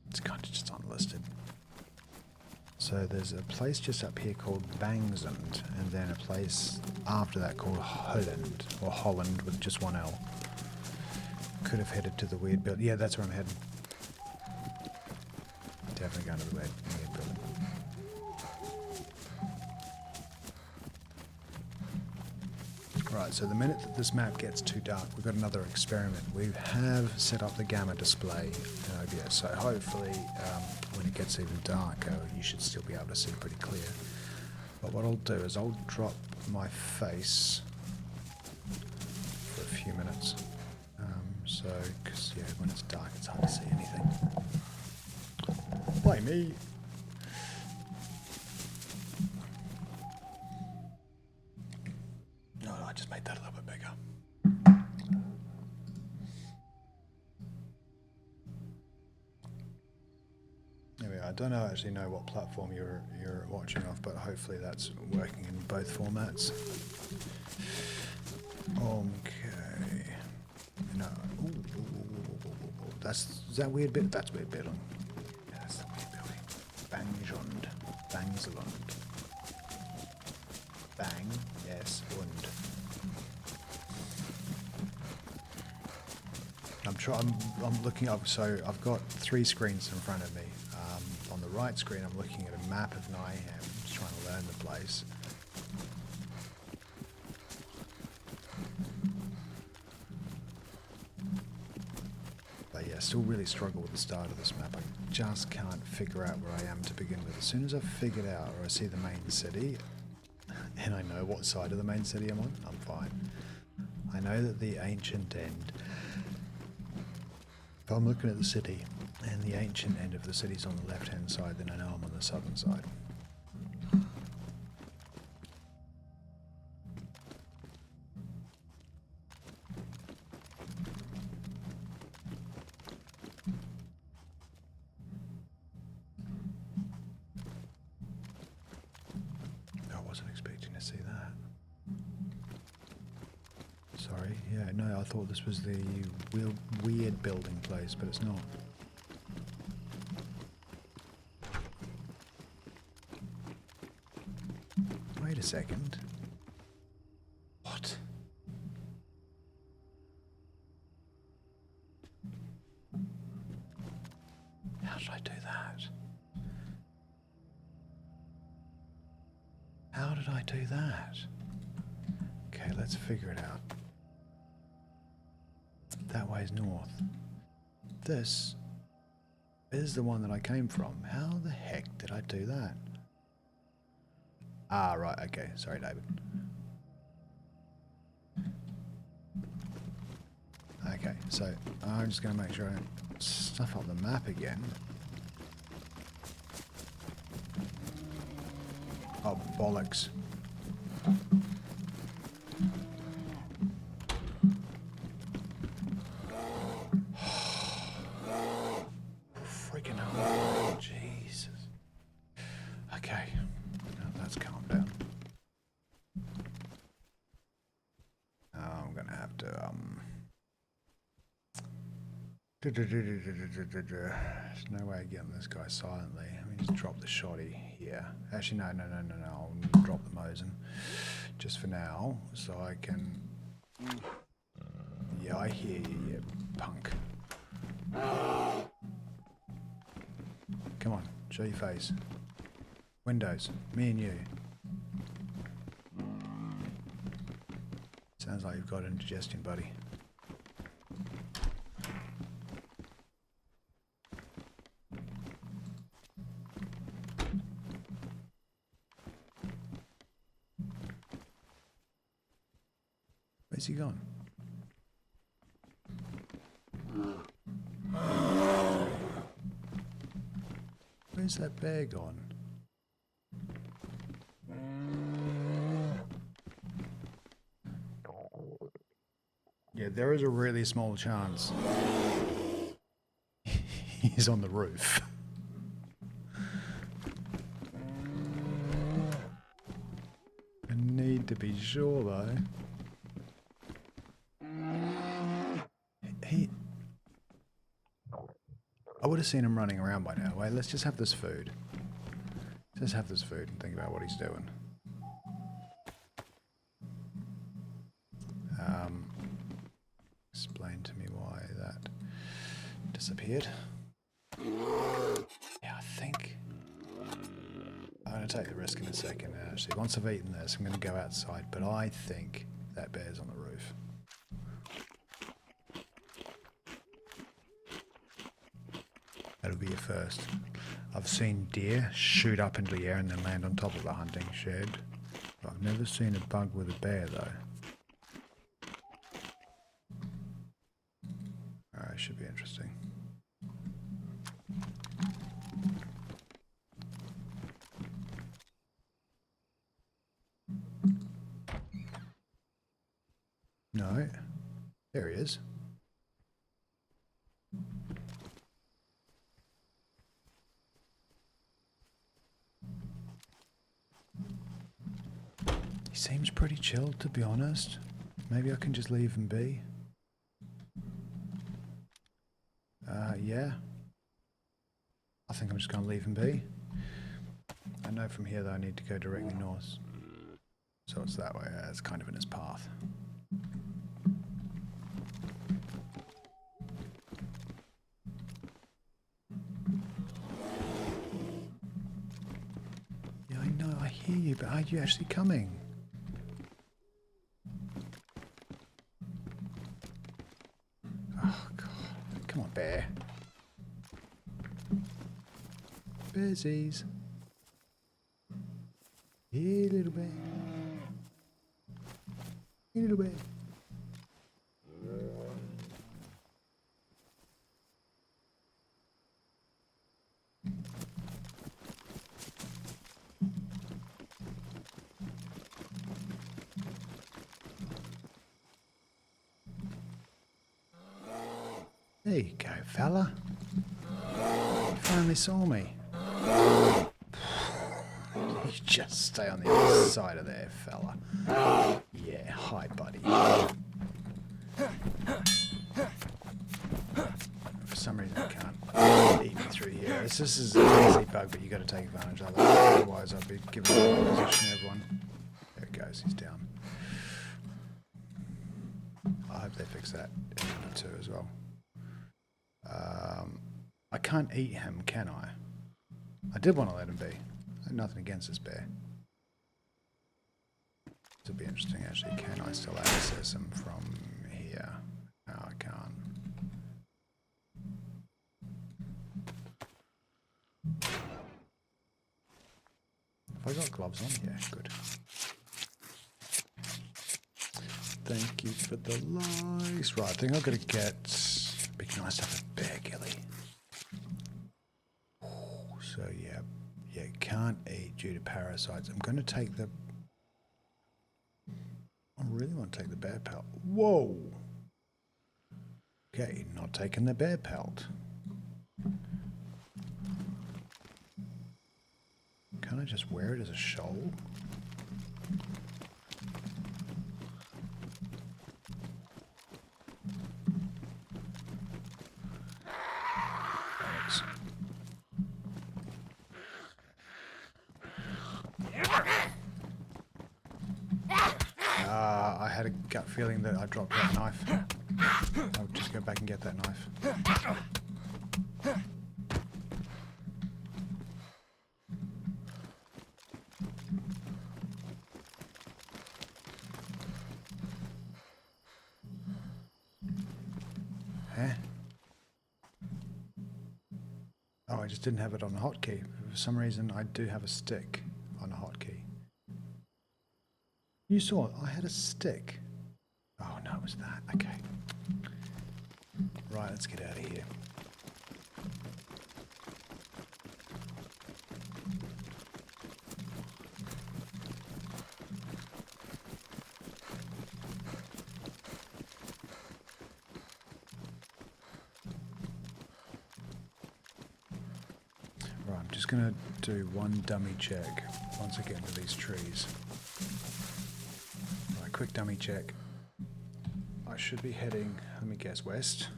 it's kind of just unlisted. So there's a place just up here called Bangsund, and then a place after that called Holland, or Holland with just one L. Could have headed to the weird building. Yeah, that's where I'm heading. Definitely going to the weird building. Right, so the minute that this map gets too dark, we've got another experiment. We have set up the gamma display in OBS, so hopefully when it gets even darker, you should still be able to see pretty clear. But what I'll do is I'll drop my face for a few minutes. So, because yeah, when it's dark, it's hard to see anything. Blame me. No, I just made that a little bit bigger. Anyway, I don't actually know what platform you're watching off, but hopefully that's working in both formats. Okay. No. Is that weird bit? That's weird bit on. Yeah, that's the weird building. Bangslund. Bang, yes, und. I'm looking up, so I've got 3 screens in front of me. On the right screen I'm looking at a map of NyHeim, just trying to learn the place. I still really struggle with the start of this map. I just can't figure out where I am to begin with. As soon as I've figured out, or I see the main city, and I know what side of the main city I'm on, I'm fine. I know that the ancient end, if I'm looking at the city, and the ancient end of the city's on the left-hand side, then I know I'm on the southern side. I wasn't expecting to see that. Yeah, no, I thought this was the weird building place, but it's not. Wait a second. What? How did I do that? How did I do that? Okay, let's figure it out. That way is north. This is the one that I came from. How the heck did I do that? Ah, right, okay. Sorry, David. Okay, so I'm just going to make sure I don't stuff up the map again. Oh, bollocks. Freaking hell. Jesus. Okay. No, that's calmed down. I'm going to have to, There's no way of getting this guy silently. Let me just drop the shotty here. Actually, no. I'll drop the Mosin just for now, so I can. Yeah, I hear you, you punk. Come on, show your face. Windows, me and you. Sounds like you've got indigestion, buddy. Where's he gone? Where's that bear gone? Yeah, there is a really small chance he's on the roof. I need to be sure though. I would have seen him running around by now. Wait, let's just have this food. Just have this food and think about what he's doing. Explain to me why that disappeared. Yeah, I think I'm going to take the risk in a second. Actually, once I've eaten this, I'm going to go outside. But I think that bear's on the roof. That'll be a first. I've seen deer shoot up into the air and then land on top of a hunting shed. I've never seen a bug with a bear though. Alright, should be interesting. No. There he is. He seems pretty chilled, to be honest. Maybe I can just leave him be. Yeah. I think I'm just going to leave him be. I know from here that I need to go directly north. So it's that way. It's kind of in his path. Yeah, I know, I hear you, but are you actually coming? Oh, God. Come on, bear. Bearsies. Hey, little bear. Hey, little bear. There you go, fella. You finally saw me. You just stay on the other side of there, fella. Yeah, hi, buddy. For some reason I can't eat me through here. This is a DayZ bug, but you got to take advantage of it. Otherwise I'll be giving a position to everyone. There it goes, he's down. I hope they fix that in number 2 as well. I can't eat him, can I? I did want to let him be. I have nothing against this bear. This will be interesting actually. Can I still access him from here? No, I can't. Have I got gloves on? Yeah, good. Thank you for the likes. Right, I think I'm going to get... Be nice to have a bear gilly. So yeah, can't eat due to parasites. I'm going to take the... I really want to take the bear pelt. Whoa! Okay, not taking the bear pelt. Can't I just wear it as a shawl? Thanks. I had a gut feeling that I dropped that knife. I'll just go back and get that knife. Huh? Oh, I just didn't have it on the hotkey. For some reason, I do have a stick on a hotkey. You saw it, I had a stick. Oh no, it was that. Okay. Right, let's get out of here. Right, I'm just gonna do one dummy check once I get into these trees. Right, quick dummy check. I should be heading, let me guess, west.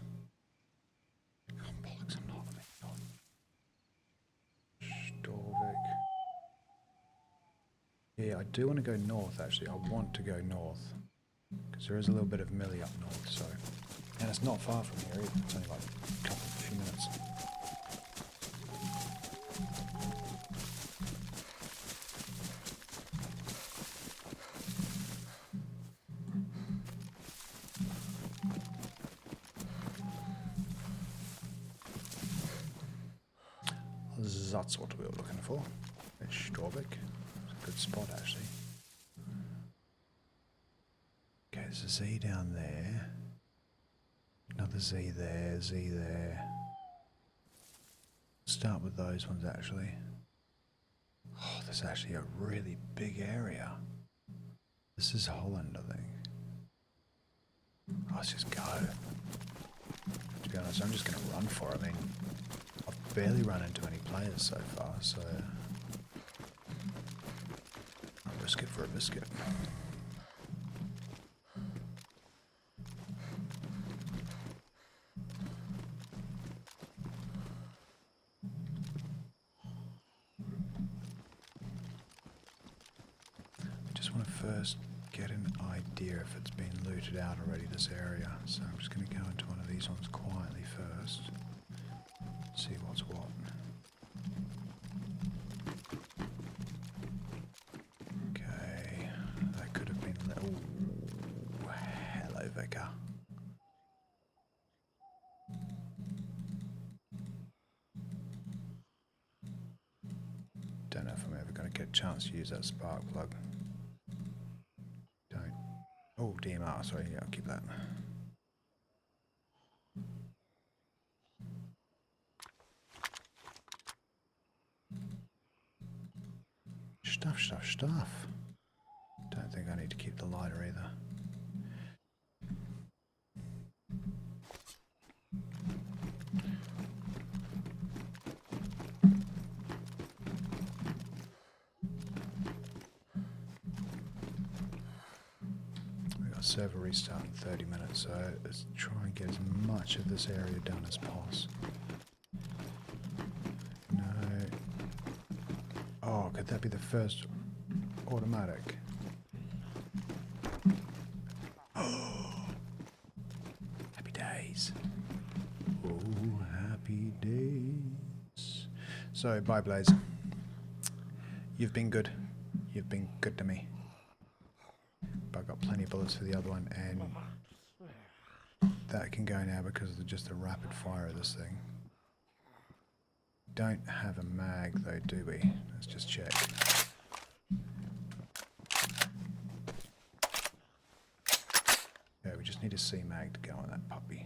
Oh, bollocks, I'm not. Storvik. Yeah, I do want to go north actually. I want to go north. Because there is a little bit of millie up north, so. And it's not far from here either. It's only like a few minutes. That's what we were looking for. It's Storvik. It's a good spot actually. Okay, there's a Z down there. Another Z there, Z there. Start with those ones actually. Oh, there's actually a really big area. This is Holland, I think. Oh, let's just go. To be honest, I'm just going to run for it. I mean, I've barely run into any players so far, so I'll risk it for a biscuit. I just want to first get an idea if it's been looted out already, this area, so I'm just going to go into one of these ones quietly first. See what's what. Okay, that could have been. Oh, hello, Vicar. Don't know if I'm ever going to get a chance to use that spark plug. Don't. Oh, DMR. Sorry, yeah, I'll keep that. Stuff. Don't think I need to keep the lighter either. We got server restart in 30 minutes, so let's try and get as much of this area done as possible. No. Oh, could that be the first automatic? Oh, happy days. Oh, happy days. So, bye, Blaze. You've been good. You've been good to me. But I've got plenty of bullets for the other one, and that can go now because of just the rapid fire of this thing. Don't have a mag though, do we? Let's just check. Yeah, we just need a C mag to go on that puppy.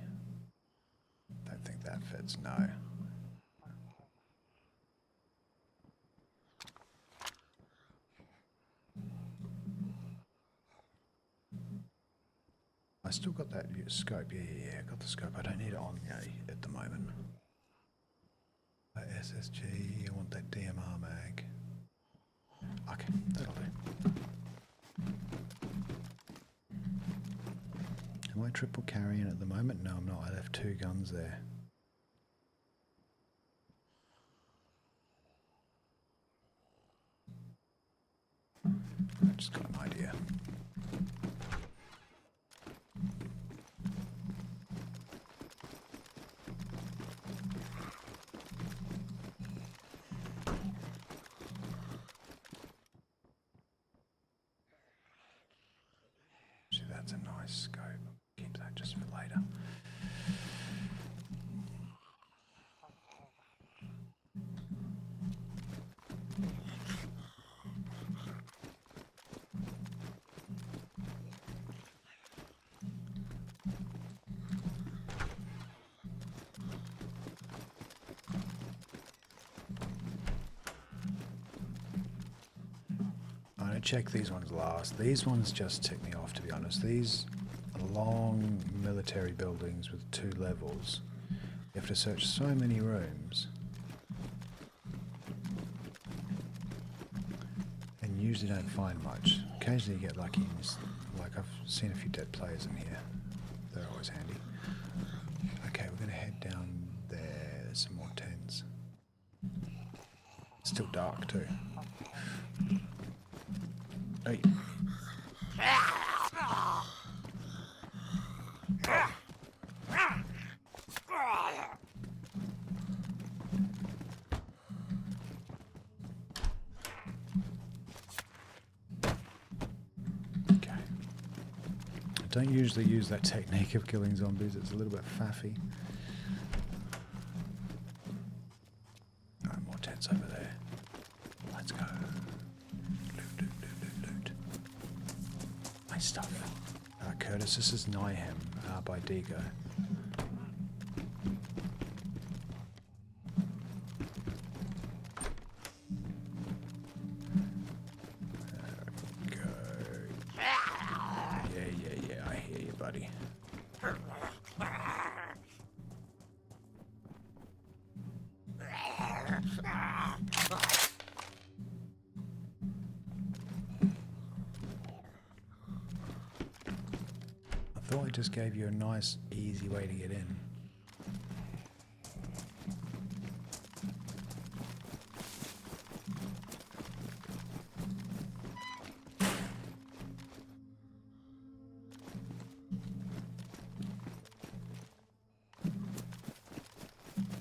Don't think that fits, no. I still got that scope, yeah, got the scope. I don't need it on at the moment. That SSG, I want that DMR mag. Okay, that'll do. Am I triple carrying at the moment? No, I'm not. I left 2 guns there. I just got an idea. That's a nice scope. Keep that just for later. I'm going to check these ones last. These ones just tick me off, to be honest. These long military buildings with 2 levels. You have to search so many rooms. And usually don't find much. Occasionally you get lucky and just, like I've seen a few dead players in here. They're always handy. Okay, we're going to head down there. There's some more tents. It's still dark too. Hey. Don't usually use that technique of killing zombies, it's a little bit faffy. Alright, more tents over there. Let's go. Loot, loot, loot, loot, loot. Nice stuff. Curtis, this is NyHeim by DayZ. I thought I just gave you a nice, easy way to get in.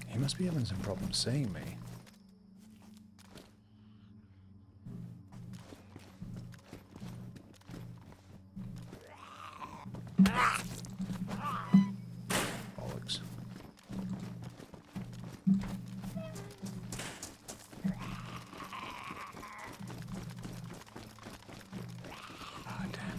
He must be having some problems seeing me. Bollocks. Ah, damn.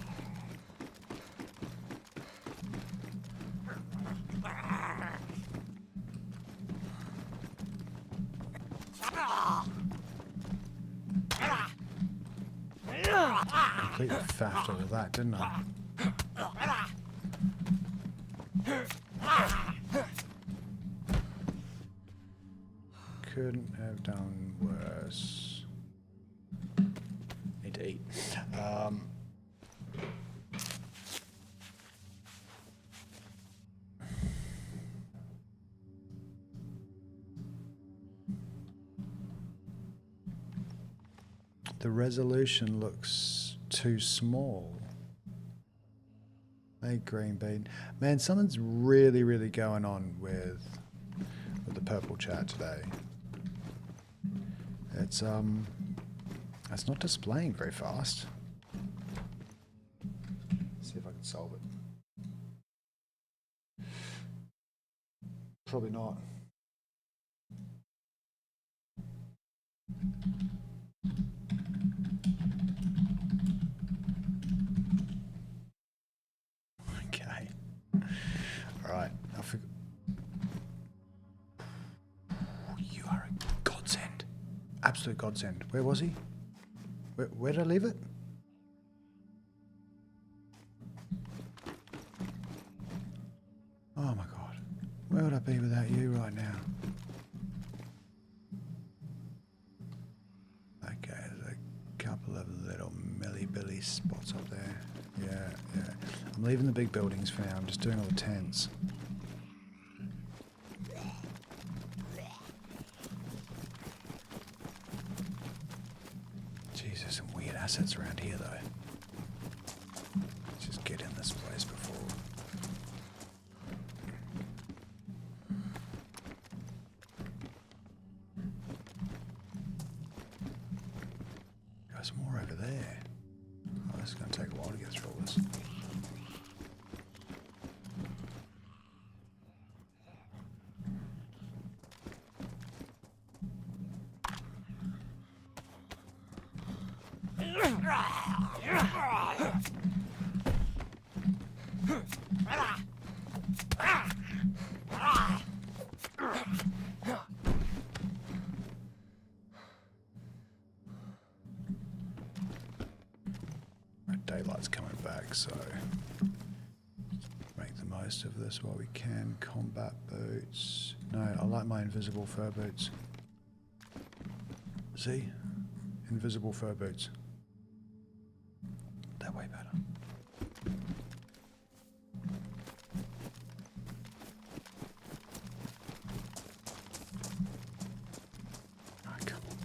Completely faffed over that, didn't I? Couldn't have done worse. Need to eat. the resolution looks too small. Hey, green bean. Man, something's really, really going on with the purple chat today. It's not displaying very fast. Let's see if I can solve it. Probably not. Okay. All right. I forgot. You are a godsend. Absolute godsend. Where was he? Where did I leave it? Oh my god. Where would I be without you right now? Okay, there's a couple of little milly-billy spots up there. Yeah. I'm leaving the big buildings for now. I'm just doing all the tents. Jeez, there's some weird assets around here, though. Let's just get in this place before. There's more over there. Oh, this is going to take a while to get through all this. Daylight's coming back, so make the most of this while we can. Combat boots. No, I like my invisible fur boots. See? Invisible fur boots. They're way better. Oh, come on.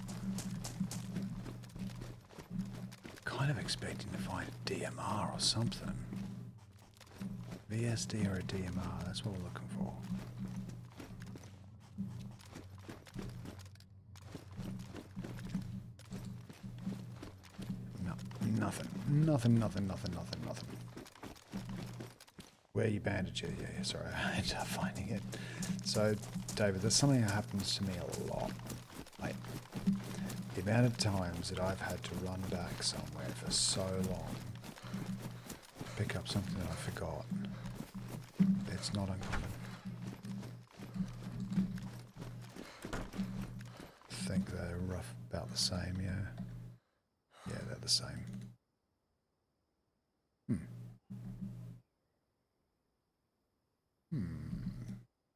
Kind of expecting to find a DMR or something. VSD or a DMR, that's what we're looking for. Nothing. Where are you bandaged? Yeah, sorry, I ended up finding it. So, David, there's something that happens to me a lot. Like, the amount of times that I've had to run back somewhere for so long, pick up something that I forgot, it's not uncommon. I think they're rough about the same, yeah. Yeah, they're the same.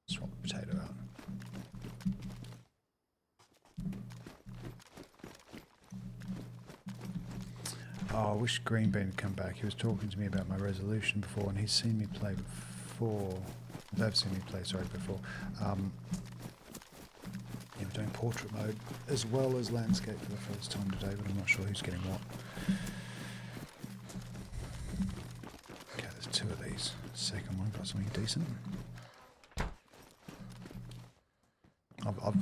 Swap the potato out. Oh, I wish Green Bean had come back. He was talking to me about my resolution before, and he's seen me play before. They've seen me play, sorry, before. Yeah, we're doing portrait mode as well as landscape for the first time today, but I'm not sure who's getting what. Okay, there's two of these. Second one, got something decent.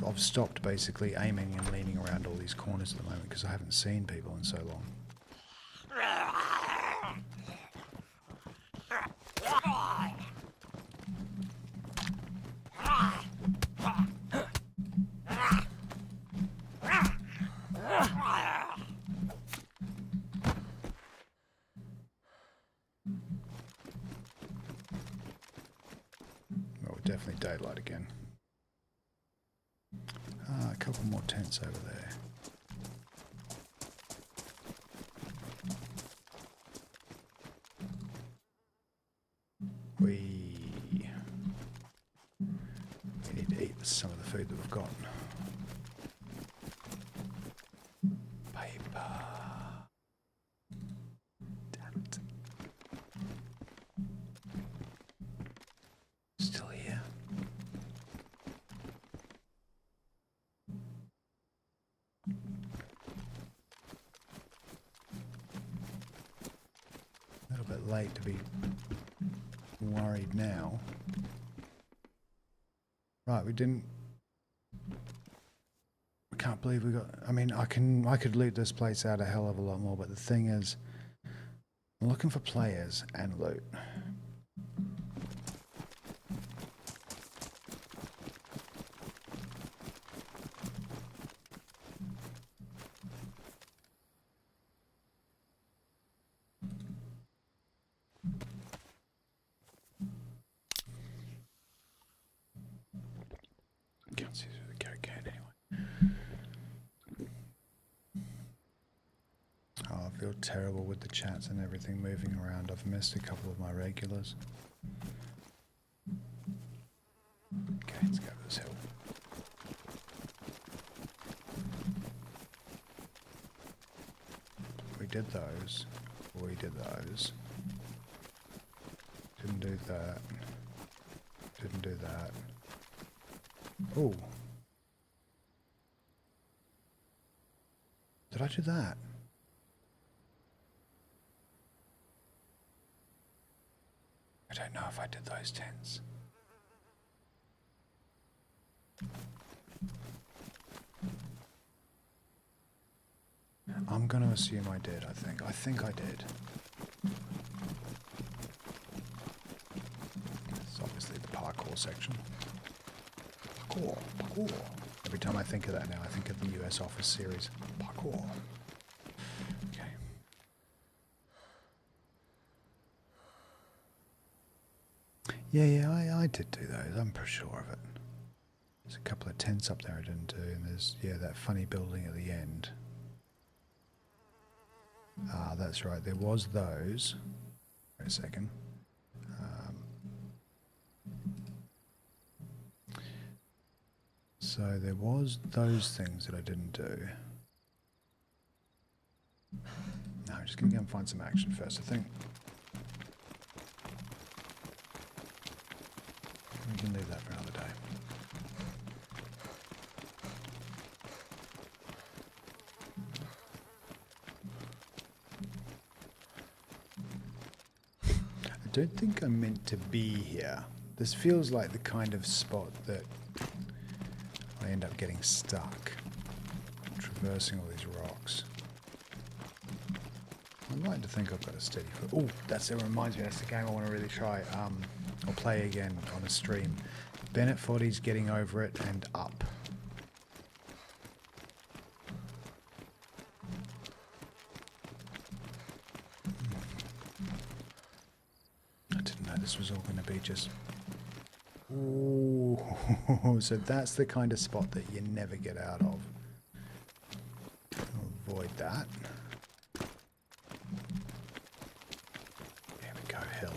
I've stopped basically aiming and leaning around all these corners at the moment because I haven't seen people in so long. Well, definitely daylight again. A couple more tents over there. We need to eat some of the food that we've got. Paper. Damn it. Still here. late to be worried now. Right, we didn't... I can't believe we got... I mean, I could loot this place out a hell of a lot more, but the thing is, I'm looking for players and loot. Can't see through the carrot can anyway. Oh, I feel terrible with the chats and everything moving around. I've missed a couple of my regulars. Okay, let's go to this hill. We did those. We did those. Didn't do that. Didn't do that. Oh. Did I do that? I don't know if I did those tents. I'm going to assume I did, I think. I think I did. It's obviously the parkour section. Parkour, parkour. Every time I think of that now, I think of the US Office series. Parkour. Okay. Yeah, I did do those. I'm pretty sure of it. There's a couple of tents up there I didn't do, and there's, yeah, that funny building at the end. Ah, that's right. There was those. Wait a second. So there was those things that I didn't do. No, I'm just going to go and find some action first, I think. We can leave that for another day. I don't think I'm meant to be here. This feels like the kind of spot that I end up getting stuck, traversing all these rocks. I'd like to think I've got a steady foot. Oh, that reminds me, that's the game I want to really try, or play again on a stream. Bennett Foddy's Getting Over It and Up. I didn't know this was all going to be just... Ooh, so that's the kind of spot that you never get out of. I'll avoid that. Here we go, hill.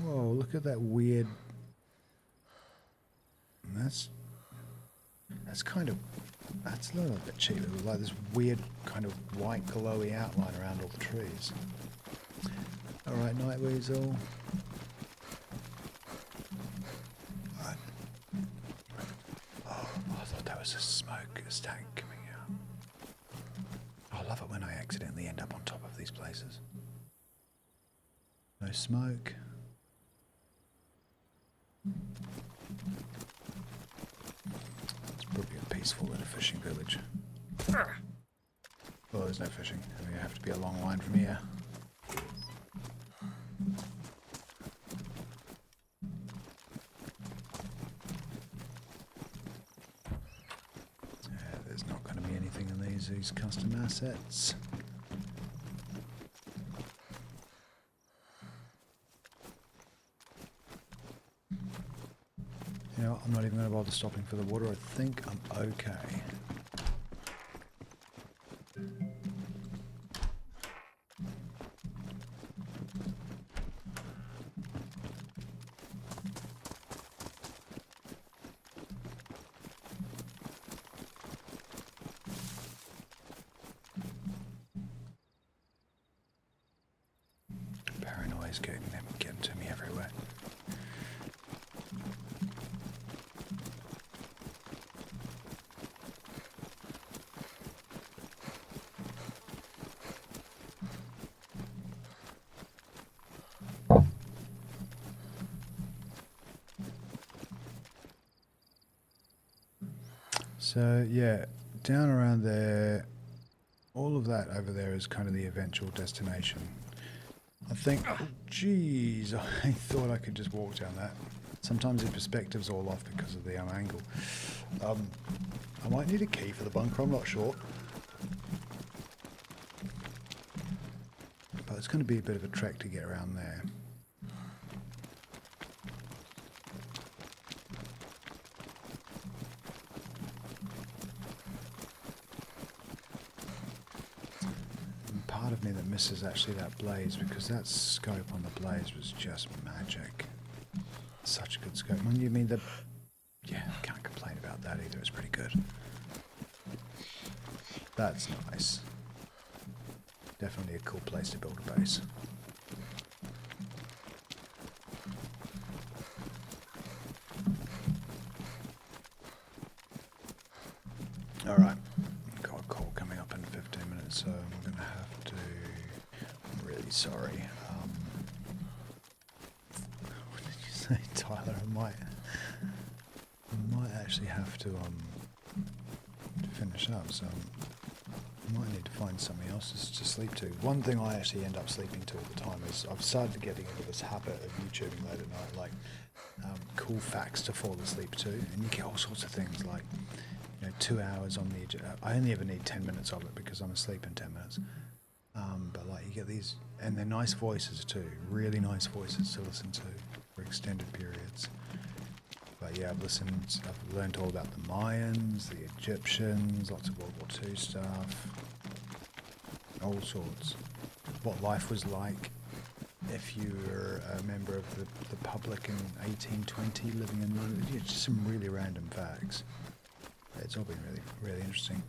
Whoa, look at that weird... That's kind of... That's a little bit cheap. It was like this weird kind of white glowy outline around all the trees. Alright, Night Weasel. Right. Oh, I thought that was a smoke stack coming out. I love it when I accidentally end up on top of these places. No smoke. Probably a peaceful little fishing village. Well, there's no fishing. I mean, you have to be a long line from here. Yeah, there's not going to be anything in these custom assets. You know, I'm not even going to bother stopping for the water. I think I'm okay. Paranoia's getting to me everywhere. So yeah, down around there, all of that over there is kind of the eventual destination. I think, oh jeez, I thought I could just walk down that. Sometimes the perspective's all off because of the angle. I might need a key for the bunker, I'm not sure. But it's going to be a bit of a trek to get around there. And part of me that misses actually that blaze, because that scope on the blaze was just magic. Such a good scope. When you mean the... Yeah, can't complain about that either, it's pretty good. That's nice. Definitely a cool place to build a base. Alright, got a call coming up in 15 minutes, so I'm going to have to... I'm really sorry. What did you say, Tyler? I might actually have to finish up, so I might need to find something else to sleep to. One thing I actually end up sleeping to all the time is I've started getting into this habit of YouTubing late at night, like cool facts to fall asleep to, and you get all sorts of things like, you know, 2 hours on the... I only ever need 10 minutes of it because I'm asleep in 10 minutes. But like you get these, and they're nice voices too, really nice voices to listen to for extended periods. But yeah, I've learned all about the Mayans, the Egyptians, lots of World War II stuff, all sorts. What life was like if you were a member of the public in 1820 living in London. Yeah, just some really random facts. It's all been really, really interesting.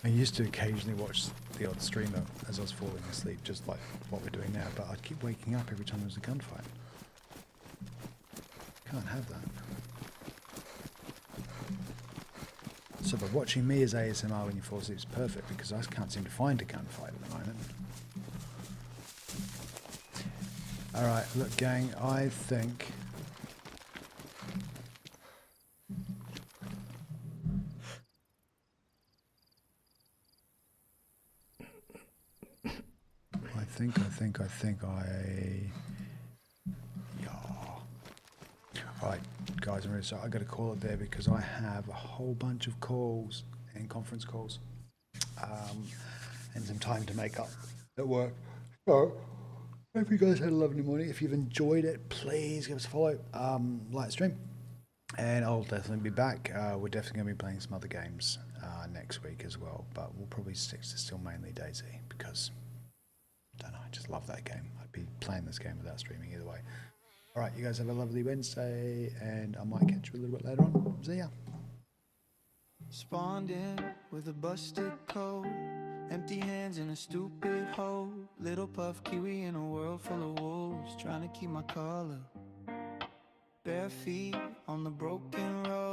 I used to occasionally watch the odd streamer as I was falling asleep, just like what we're doing now, but I'd keep waking up every time there was a gunfight. Can't have that. So by watching me as ASMR when you fall asleep is perfect, because I can't seem to find a gunfight at the moment. Alright, look gang, I think... Yeah. Right, guys, I'm really sorry. I got to call it there because I have a whole bunch of calls and conference calls, and some time to make up at work. So, hope you guys had a lovely morning. If you've enjoyed it, please give us a follow, like the stream, and I'll definitely be back. We're definitely going to be playing some other games next week as well, but we'll probably stick to still mainly DayZ because... I don't know, I just love that game. I'd be playing this game without streaming either way. Alright, you guys have a lovely Wednesday, and I might catch you a little bit later on. See ya. Spawned in with a busted coat, empty hands in a stupid hole, little puff kiwi in a world full of wolves, trying to keep my color. Bare feet on the broken road.